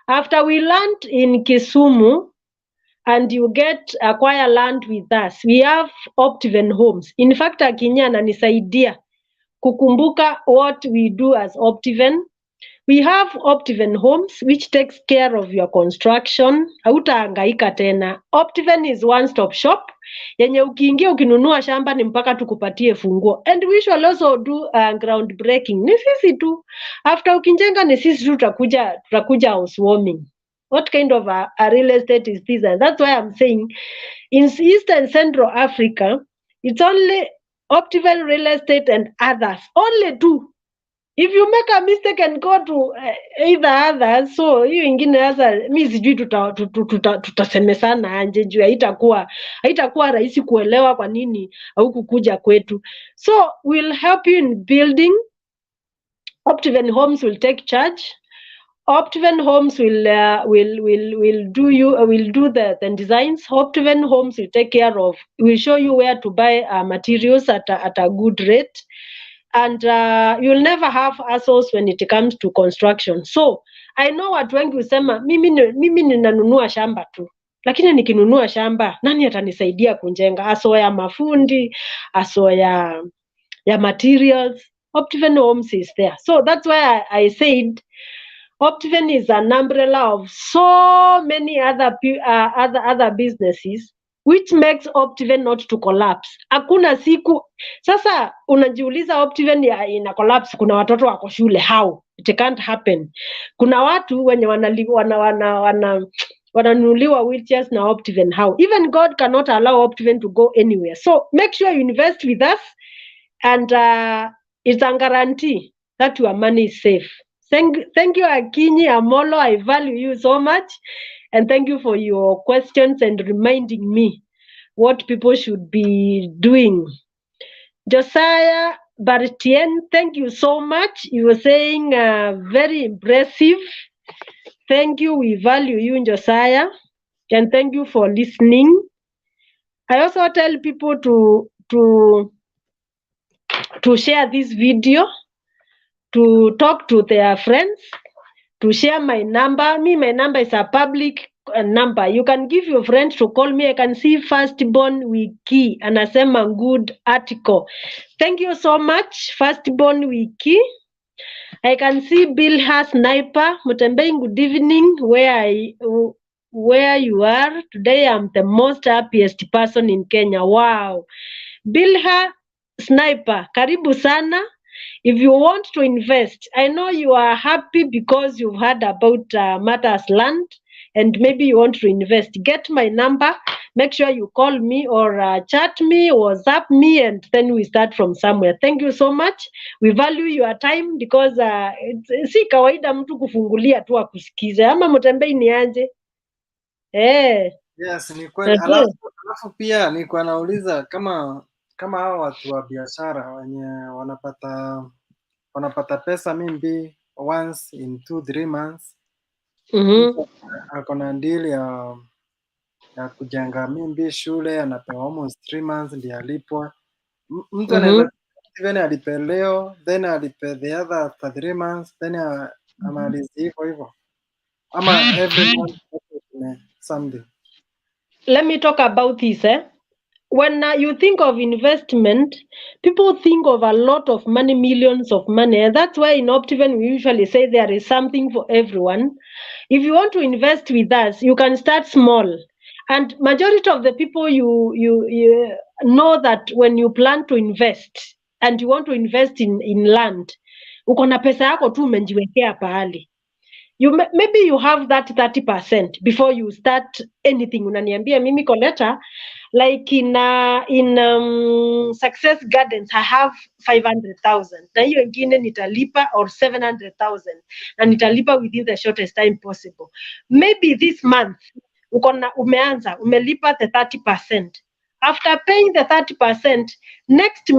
After we land in Kisumu and you acquire land with us, we have Optiven homes. In fact, Akinyi ananisaidia kukumbuka what we do as Optiven. We have Optiven homes which takes care of your construction. Hautahangaika tena. Optiven is one stop shop yenye ukiingia ukinunua shamba ni mpaka tukupatie funguo. And we shall also do ground breaking. Ni sisi tu. After ukijenga ni sisi tu tutakuja housewarming. What kind of a real estate is this? And that's why I'm saying in East and Central Africa, it's only Optiven real estate and others. Only two. If you make a mistake and go to either others, so hiyo ingine sasa mi sijui tutasemesana anje juu haitakuwa rahisi kuelewa kwa nini au kukuja kwetu. So we'll help you in building. Optiven Homes will take charge. Optiven Homes will do the designs. Optiven Homes will take care of. Will show you where to buy materials at a good rate. And you'll never have hassles when it comes to construction. So I know watu wengi husema mimi ninanunua shamba tu, lakini nikinunua shamba nani atanisaidia kujenga? Aso ya mafundi, aso ya materials. Optiven Homes is there. So that's why I said Optiven is an umbrella of so many other businesses, which makes Optiven not to collapse. Hakuna siku sasa unajiuliza Optiven ina collapse, kuna watoto wako shule, how? It can't happen. Kuna watu wenye wananunuliwa wheelchairs na Optiven, how? Even God cannot allow Optiven to go anywhere. So make sure you invest with us, and it's a guarantee that your money is safe. Thank you, Akinyi Amolo. I value you so much. And thank you for your questions and reminding me what people should be doing. Josiah Bartien, thank you so much. You were saying very impressive. Thank you. We value you, Josiah. And thank you for listening. I also tell people to share this video, to talk to their friends, to share my number. My number is a public number. You can give your friends to call me. I can see Firstborn Wiki anasema good article. Thank you so much, Firstborn Wiki. I can see Bilha Sniper Mutembei. Good evening. Where you are today? I'm the most happiest person in Kenya. Wow. Bilha Sniper, karibu sana. If you want to invest, I know you are happy because you've heard about Matters Land, and maybe you want to invest. Get my number. Make sure you call me or chat me or WhatsApp me, and then we start from somewhere. Thank you so much. We value your time because si kawaida mtu kufungulia tu akusikize. Ama Mutembei ni aje? Yes, ni kweli. Alafu pia nilikuwa nauliza kama hao watu wa biashara wenye wanapata pesa maybe once in 2-3 months. Akona deal ya kujenga maybe shule, anapewa almost 3 months ndio alipwa. Mtu anaweza even alipe leo, then alipe the other after 3 months, then amalizie hivyo. Ama every month something. Let me talk about this. When you think of investment, people think of a lot of money, millions of money. And that's why in Optiven, we usually say there is something for everyone. If you want to invest with us, you can start small. And majority of the people you know that when you plan to invest and you want to invest in land, uko na pesa yako tu umejiwekea pahali. Maybe you have that 30% before you start anything. Unaniambia mimi Colleta, like in Success Gardens I have 500,000 na hiyo ingine nitalipa or 700,000 na nitalipa within the shortest time possible. Maybe this month umeanza umelipa the 30%. After paying the 30%, next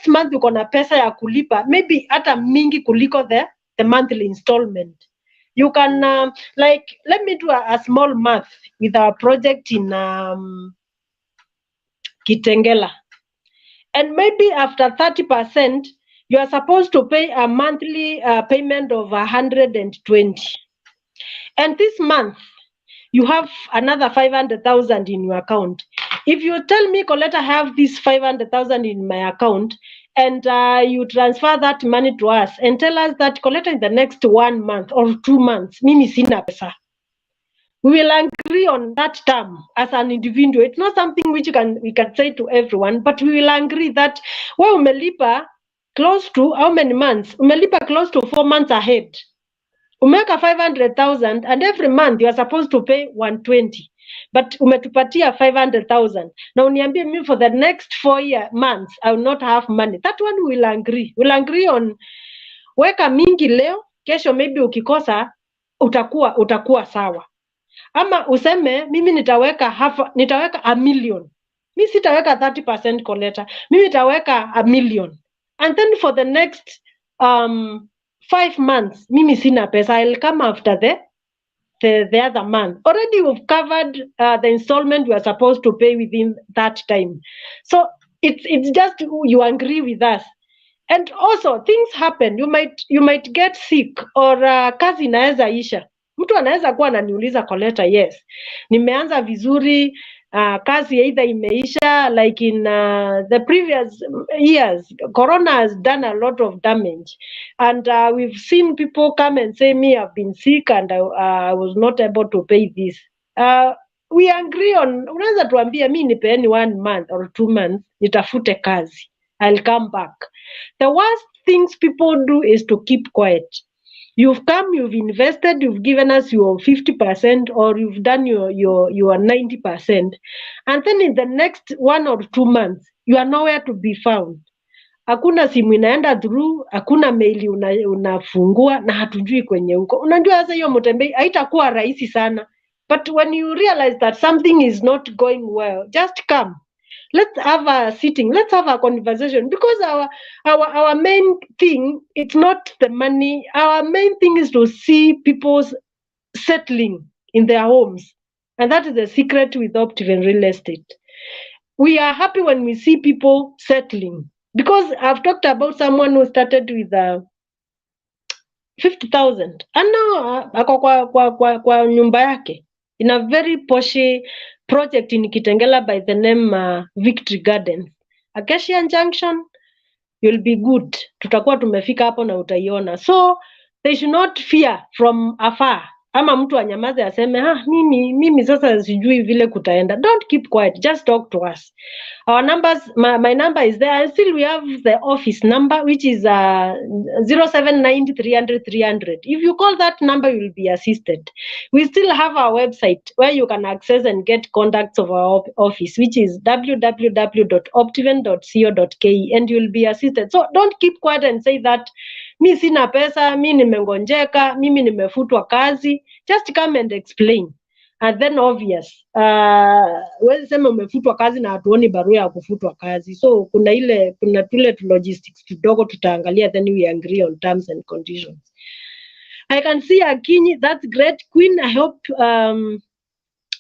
month uko na pesa ya kulipa maybe hata mingi kuliko the monthly installment. You can let me do a small math with our project in Kitengela. And maybe after 30%, you are supposed to pay a monthly payment of 120. And this month, you have another 500,000 in your account. If you tell me, Colleta, I have this 500,000 in my account, and you transfer that money to us and tell us that, Colleta, in the next 1 month or 2 months, mimi sina pesa, we will agree on that term as an individual. It's not something which we can say to everyone, but we will agree that well, umelipa close to how many months? Umelipa close to 4 months ahead. Umeka 500,000 and every month you are supposed to pay 120. But umetupatia 500,000. Now uniambie me for the next 4 months I will not have money. That one we will agree. We'll agree on weka mingi leo, kesho maybe ukikosa utakuwa sawa. Ama useme mimi nitaweka a million. Mimi sitaweka 30% Colleta. Mimi nitaweka a million. And then for the next 5 months, mimi sina pesa. I'll come after the other month. Already we've covered the installment we are supposed to pay within that time. So it's just you agree with us. And also things happen. You might get sick or kazi inaweza isha. Mtu anaweza kuwa ananiuliza Colleta, yes, nimeanza vizuri, kazi either imeisha, like in the previous years, Corona has done a lot of damage. And we've seen people come and say, me, I've been sick and I was not able to pay this. We agree on, unaweza tuambia mi nipeeni 1 month or 2 months, nitafute kazi. I'll come back. The worst things people do is to keep quiet. You've come, you've invested, you've given us your 50% or you've done your 90%. And then in the next 1 or 2 months, you are nowhere to be found. Hakuna simu inaenda through, hakuna maili unafungua na hatujui kwenye uko. Unajua sasa hiyo mtembei haitakuwa rahisi sana. But when you realize that something is not going well, just come. Let's have a sitting. Let's have a conversation, because our main thing, it's not the money. Our main thing is to see people settling in their homes, and that is the secret with Optiven Real Estate. We are happy when we see people settling, because I've talked about someone who started with 50,000 and now ako kwa nyumba yake in a very posh project in Kitengela by the name Victory Gardens. Acacia Junction, you'll be good. Tutakuwa tumefika hapo na utaiona. So they should not fear from afar. Ama mtu anyamaze aseme mimi sasa sijui vile kutaenda. Don't keep quiet, just talk to us. Our numbers, my number is there. And still we have the office number, which is 0790 300 300. If you call that number, you will be assisted. We still have our website where you can access and get contacts of our office, which is www.optiven.co.ke, and you will be assisted. So don't keep quiet and say that mi sina pesa, mi nimengonjeka, mimi nimefutwa kazi. Just come and explain. And then obvious, wewe sema umefutwa kazi na hatuoni barua ya kufutwa kazi. So kuna tule logistics kidogo tutaangalia, then we agree on terms and conditions. I can see Akinyi, that's great. Queen, I hope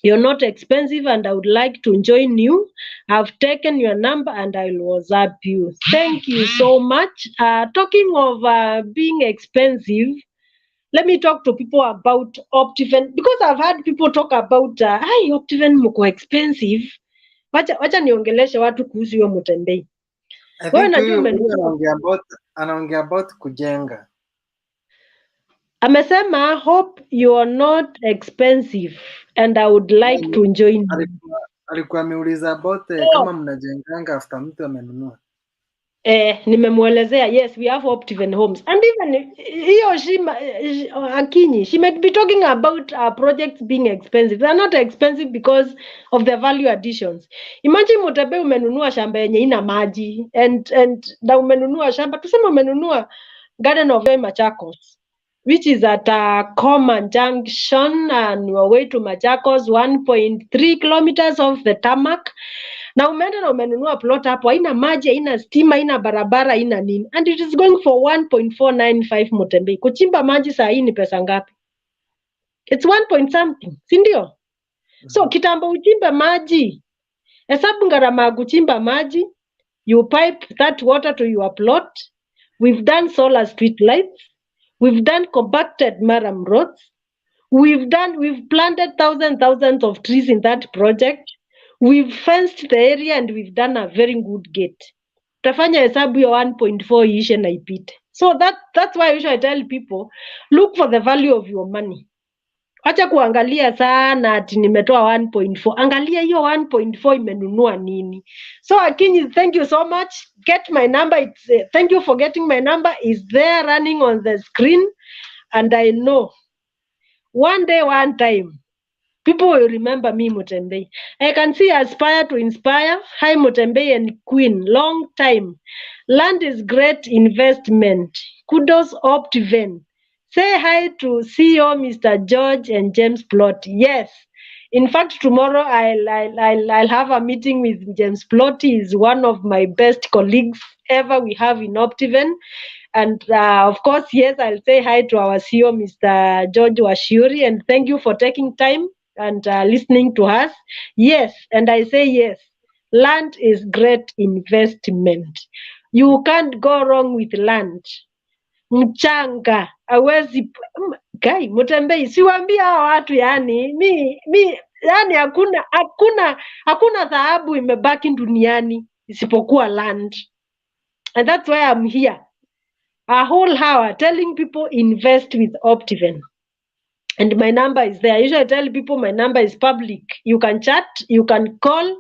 you're not expensive and I would like to join you. I've taken your number and I will WhatsApp you. Thank you so much. Talking of being expensive, let me talk to people about Optiven, because I've had people talk about Optiven mko expensive. Wacha niongeleshe watu kuhusu hiyo mtembei. Wewe unajua anaongea about kujenga. Amesema hope you are not expensive and I would like to join you. Alikuwa ameuliza about kama mnajenganga after mtu amenunua. Nimemuelezea, yes, we have Optiven homes. And even Akinyi, she might be talking about projects being expensive. They are not expensive because of the value additions. Imagine mutabe umenunua shamba yenye ina maji and na umenunua shamba, tuseme umenunua Garden of Joy Machakos, which is at Common Junction and your way to Machakos, 1.3 kilometers off the tarmac. Na umeenda na umenunua plot hapo, haina maji, haina stima, haina barabara, haina nini. And it is going for 1.495 Mutembei. Kuchimba maji saa hii ni pesa ngapi? It's 1 point something, si ndio? So kitambo uchimbe maji Hesabu gharama ya kuchimba maji, you pipe that water to your plot. We've done solar street lights. We've done compacted maram roads. We've planted thousands of trees in that project. We've fenced the area and we've done a very good gate. Tafanya hesabu ya 1.4 ishe na ipite. So that's why I usually tell people, look for the value of your money. Acha kuangalia sana ati nimetoa 1.4. Angalia hiyo 1.4 imenunua nini. So Akinyi, thank you so much. Get my number. Thank you for getting my number. Is there running on the screen. And I know one day, one time, people will remember me, Mutembei. I can see Aspire to Inspire. Hi, Mutembei and Queen. Long time. Land is great investment. Kudos, Optiven. Say hi to CEO Mr. George and James Plot. Yes. In fact, tomorrow I'll have a meeting with James Plot. He is one of my best colleagues ever we have in Optiven. And of course, yes, I'll say hi to our CEO, Mr. George Washiuri. And thank you for taking time and listening to us. Yes, and I say yes. Land is great investment. You can't go wrong with land. Mchanga hawezi Kai Mutembei, siwaambia hawa watu yani yani hakuna dhahabu imebaki duniani isipokuwa land. And that's why I'm here a whole hour telling people invest with Optiven. And my number is there. I usually tell people my number is public. You can chat, you can call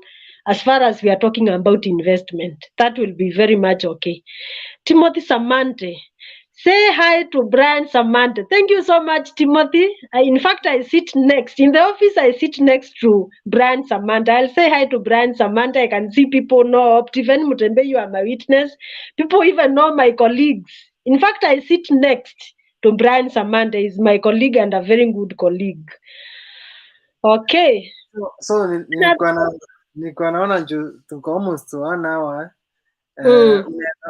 as far as we are talking about investment. That will be very much okay. Timothy Samante. Say hi to Brian Samante. Thank you so much, Timothy. In fact, I sit next. In the office, I sit next to Brian Samante. I'll say hi to Brian Samante. I can see people know Optiven. Mutembe, you are my witness. People even know my colleagues. In fact, I sit next to Brian Samante. He's my colleague and a very good colleague. Okay. So nilikuwa naona tuko almost 1 hour.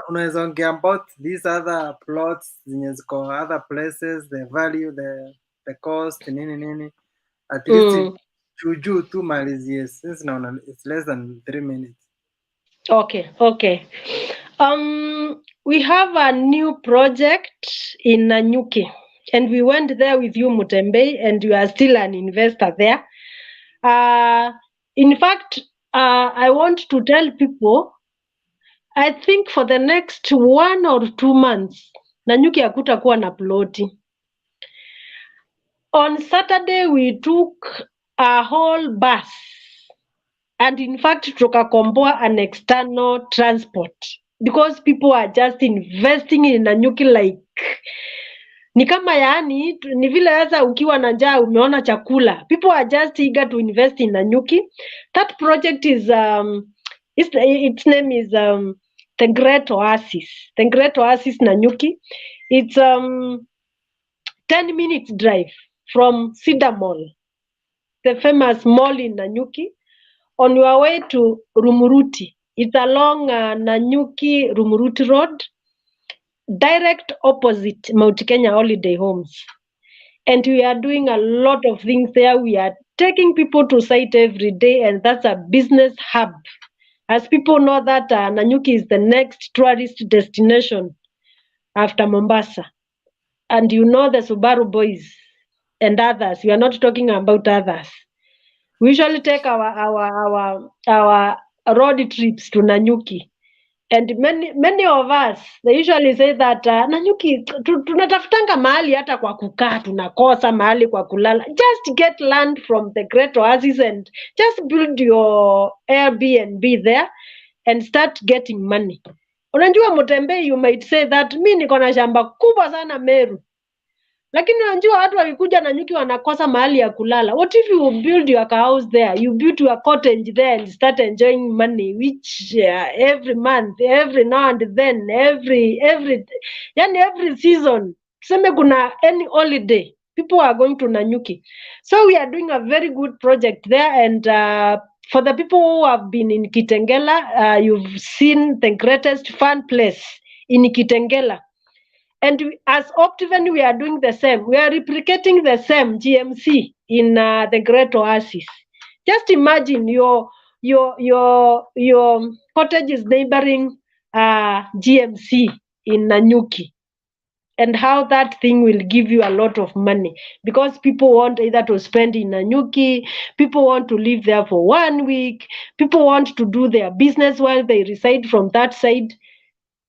Unaweza ongea about these other plots zenye ziko other places, the value, the cost, nini at least juu tu malizie, since naona it's less than 3 minutes. Okay. We have a new project in Nanyuki, and we went there with you, Mutembei, and you are still an investor there. In fact, I want to tell people, I think for the next 1 or 2 months, Nanyuki hakutakuwa na ploti. On Saturday, we took a whole bus, and in fact, tukakomboa an external transport because people are just investing in Nanyuki like ni kama yani ni vile sasa ukiwa na njaa umeona chakula. People are just eager to invest in Nanyuki. That project is its name is the Great Oasis. The Great Oasis Nanyuki. It's 10 minutes drive from Cedar Mall, the famous mall in Nanyuki. On your way to Rumuruti, it's along Nanyuki Rumuruti Road, direct opposite Mount Kenya Holiday Homes. And we are doing a lot of things there. We are taking people to site every day, and that's a business hub. As people know that Nanyuki is the next tourist destination after Mombasa. And you know the Subaru boys and others. We are not talking about others. We usually take our road trips to Nanyuki. And many of us, they usually say that Nanyuki, tunatafutanga mahali hata kwa kukaa, tunakosa mahali kwa kulala. Just get land from the Great Oasis and just build your Airbnb there and start getting money. Unajua Mutembei, you might say that mi niko na shamba kubwa sana Meru. Lakini unajua watu wakikuja Nanyuki wanakosa mahali ya kulala. What if you build your house there? You build your cottage there and start enjoying money, which every month, every now and then, every season. Tuseme kuna any holiday, people are going to Nanyuki. So we are doing a very good project there, and for the people who have been in Kitengela, you've seen the greatest fun place in Kitengela. And as Optiven, we are doing the same. We are replicating the same GMC in the Great Oasis. Just imagine your your cottage is neighboring GMC in Nanyuki, and how that thing will give you a lot of money, because people want either to spend in Nanyuki, people want to live there for 1 week, people want to do their business while they reside from that side.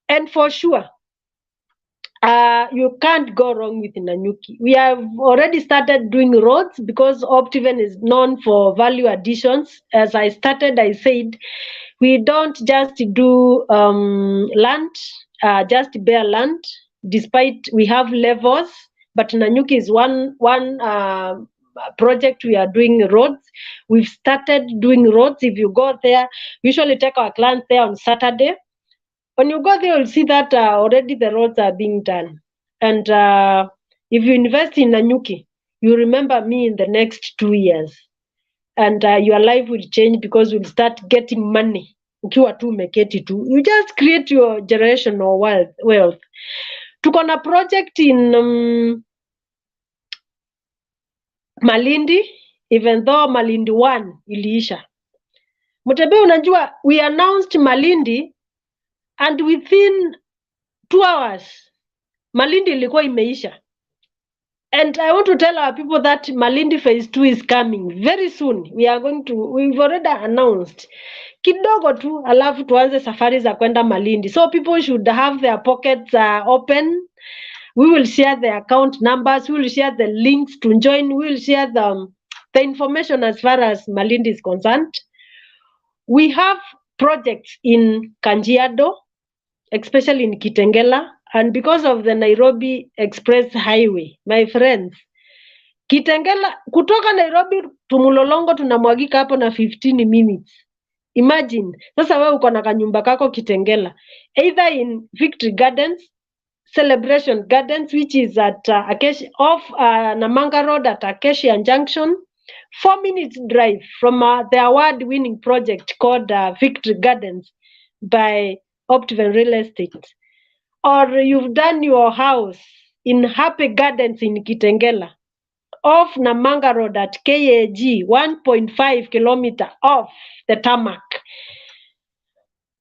And for sure, you can't go wrong with Nanyuki. We have already started doing roads, because Optiven is known for value additions. As I started, I said, we don't just do land, just bare land, despite we have levels, but Nanyuki is one project we are doing roads. We've started doing roads. If you go there, we usually take our clients there on Saturday. When you go there, you'll see that already the roads are being done. And if you invest in Nanyuki, you remember me in the next 2 years. And your life will change, because you'll start getting money. Ukiwa tu umeketi tu. You just create your generational wealth. Tuko na project in Malindi, even though Malindi 1 iliisha. Mutebe, unajua, we announced Malindi, and within 2 hours, Malindi ilikuwa imeisha. And I want to tell our people that Malindi phase 2 is coming very soon. We've already announced. Kidogo tu, alafu tuanze safari za kwenda Malindi. So people should have their pockets open. We will share the account numbers. We will share the links to join. We will share the information as far as Malindi is concerned. We have projects in Kajiado, especially in Kitengela, and because of the Nairobi Express Highway, my friends, Kitengela, kutoka Nairobi to Mulolongo tunamwagika hapo na 15 minutes. Imagine, sasa wewe uko na kanyumba kako Kitengela, either in Victory Gardens, Celebration Gardens, which is at Acacia, off Namanga Road at Acacia Junction, 4 minutes drive from the award-winning project called Victory Gardens by Optiven Real Estate. Or you've done your house in Happy Gardens in Kitengela, off Namanga Road at KAG, 1.5 kilometer off the tarmac.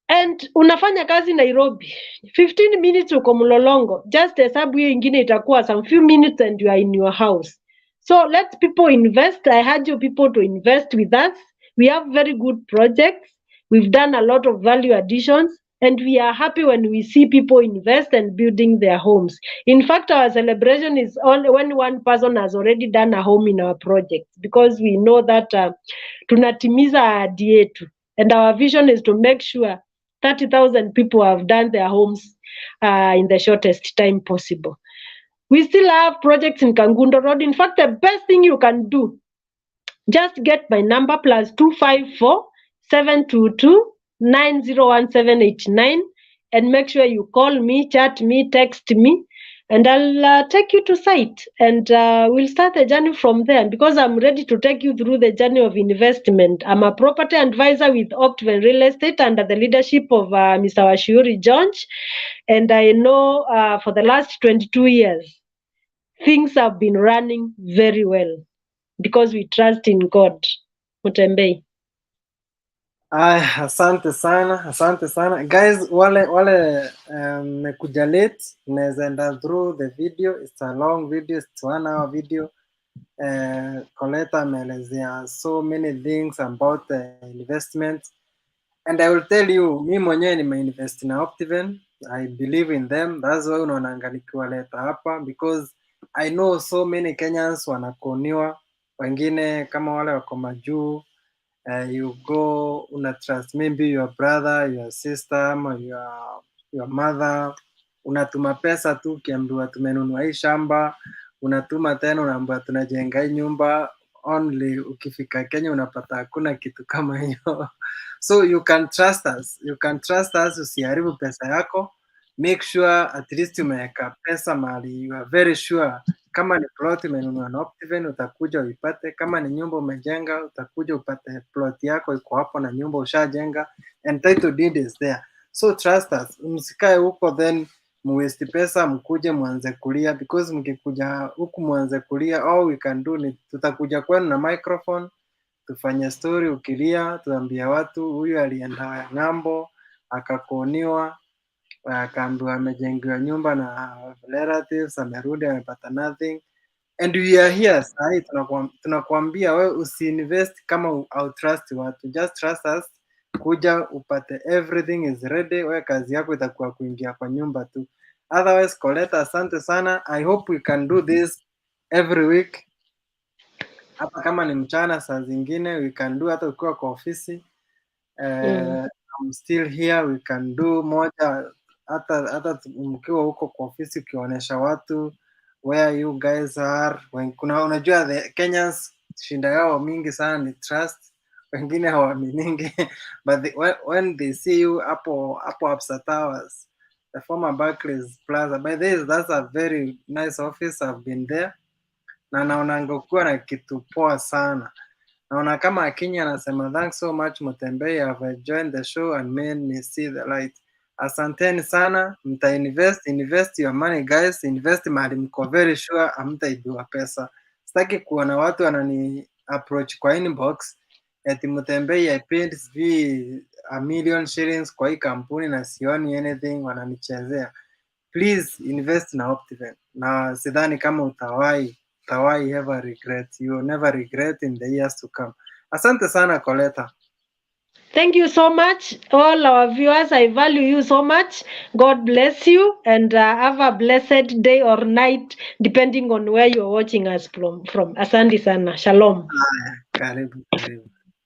And unafanya kazi Nairobi, 15 minutes uko Mlolongo, just hesabu hiyo ingine itakuwa some few minutes and you are in your house. So let people invest. I urge you people to invest with us. We have very good projects. We've done a lot of value additions, and we are happy when we see people invest and building their homes. In fact, our celebration is only when one person has already done a home in our project, because we know that tunatimiza ahadi yetu, and our vision is to make sure 30,000 people have done their homes in the shortest time possible. We still have projects in Kangundo Road. In fact, the best thing you can do, just get my number +254 722 901789, and make sure you call me, chat me, text me, and I'll take you to site, and we'll start the journey from there. Because I'm ready to take you through the journey of investment. I'm a property advisor with Optiven Real Estate under the leadership of Mr. Washiuri George, and I know for the last 22 years, things have been running very well because we trust in God. Mutembei. Asante sana guys, wale mekuja late, unaweza enda through the video. It's a long video, it's 1 hour video. Colleta ameelezea so many things about the investment, and I will tell you, mi mwenyewe nimeinvest na Optiven. I believe in them, that's why unaonanga nikiwaleta hapa, because I know so many Kenyans wanakoniwa, wengine kama wale wako majuu. You go una trust maybe your brother, your sister, ama your mother, unatuma pesa tu ukiambiwa tumenunua hii shamba, unatuma tena unaambiwa tunajenga hii nyumba, only ukifika Kenya unapata hakuna kitu kama hiyo. So you can trust us, usiharibu pesa yako. Make sure at least umeweka pesa mahali you are very sure. Kama ni plot umenunua na Optiven, utakuja uipate. Kama ni nyumba umejenga, utakuja upate plot yako iko hapo na nyumba ushajenga, and title deed is there. So trust us, msikae huko then muwaste pesa mkuje mwanze kulia, because mkikuja huku mwanze kulia, all we can do ni tutakuja kwenu na microphone, tufanye story, ukilia tuambia watu huyu alienda ng'ambo akakoniwa, akaambiwa amejengiwa nyumba na relatives, amerudi amepata nothing, and we are here sahi tunakuambia wewe usiinvest kama trust watu, just trust us, kuja upate everything is ready, wewe kazi yako itakuwa kuingia kwa nyumba tu. Otherwise, Colleta, asante sana. I hope we can do this every week, hata kama ni mchana, saa zingine we can do hata ukiwa kwa ofisi. I'm still here, we can do moja hata mkiwa huko kwa ofisi, ukionyesha watu where you guys are. Kuna unajua the Kenyans shinda yao mingi sana ni trust, wengine hawaminingi but when they see you hapo Absa Towers, the former Barclays Plaza, by this that's a very nice office, I've been there na naona ngokuwa na kitu poa sana. Naona kama Akinya anasema thanks so much Mutembei, have joined the show and made me see the light. Asanteni sana, invest your money guys, invest mahali mko very sure hamtaibiwa pesa. Sitaki kuona watu wanani approach kwa inbox eti Mutembei I paid $1 million kwa hii kampuni na sioni anything, wananichezea. Please invest na Optiven, na sidhani kama utawahi ever regret. You will never regret in the years to come. Asante sana Colleta. Thank you so much, all our viewers. I value you so much. God bless you, and have a blessed day or night, depending on where you're watching us from. Asante sana. Shalom. Karibu.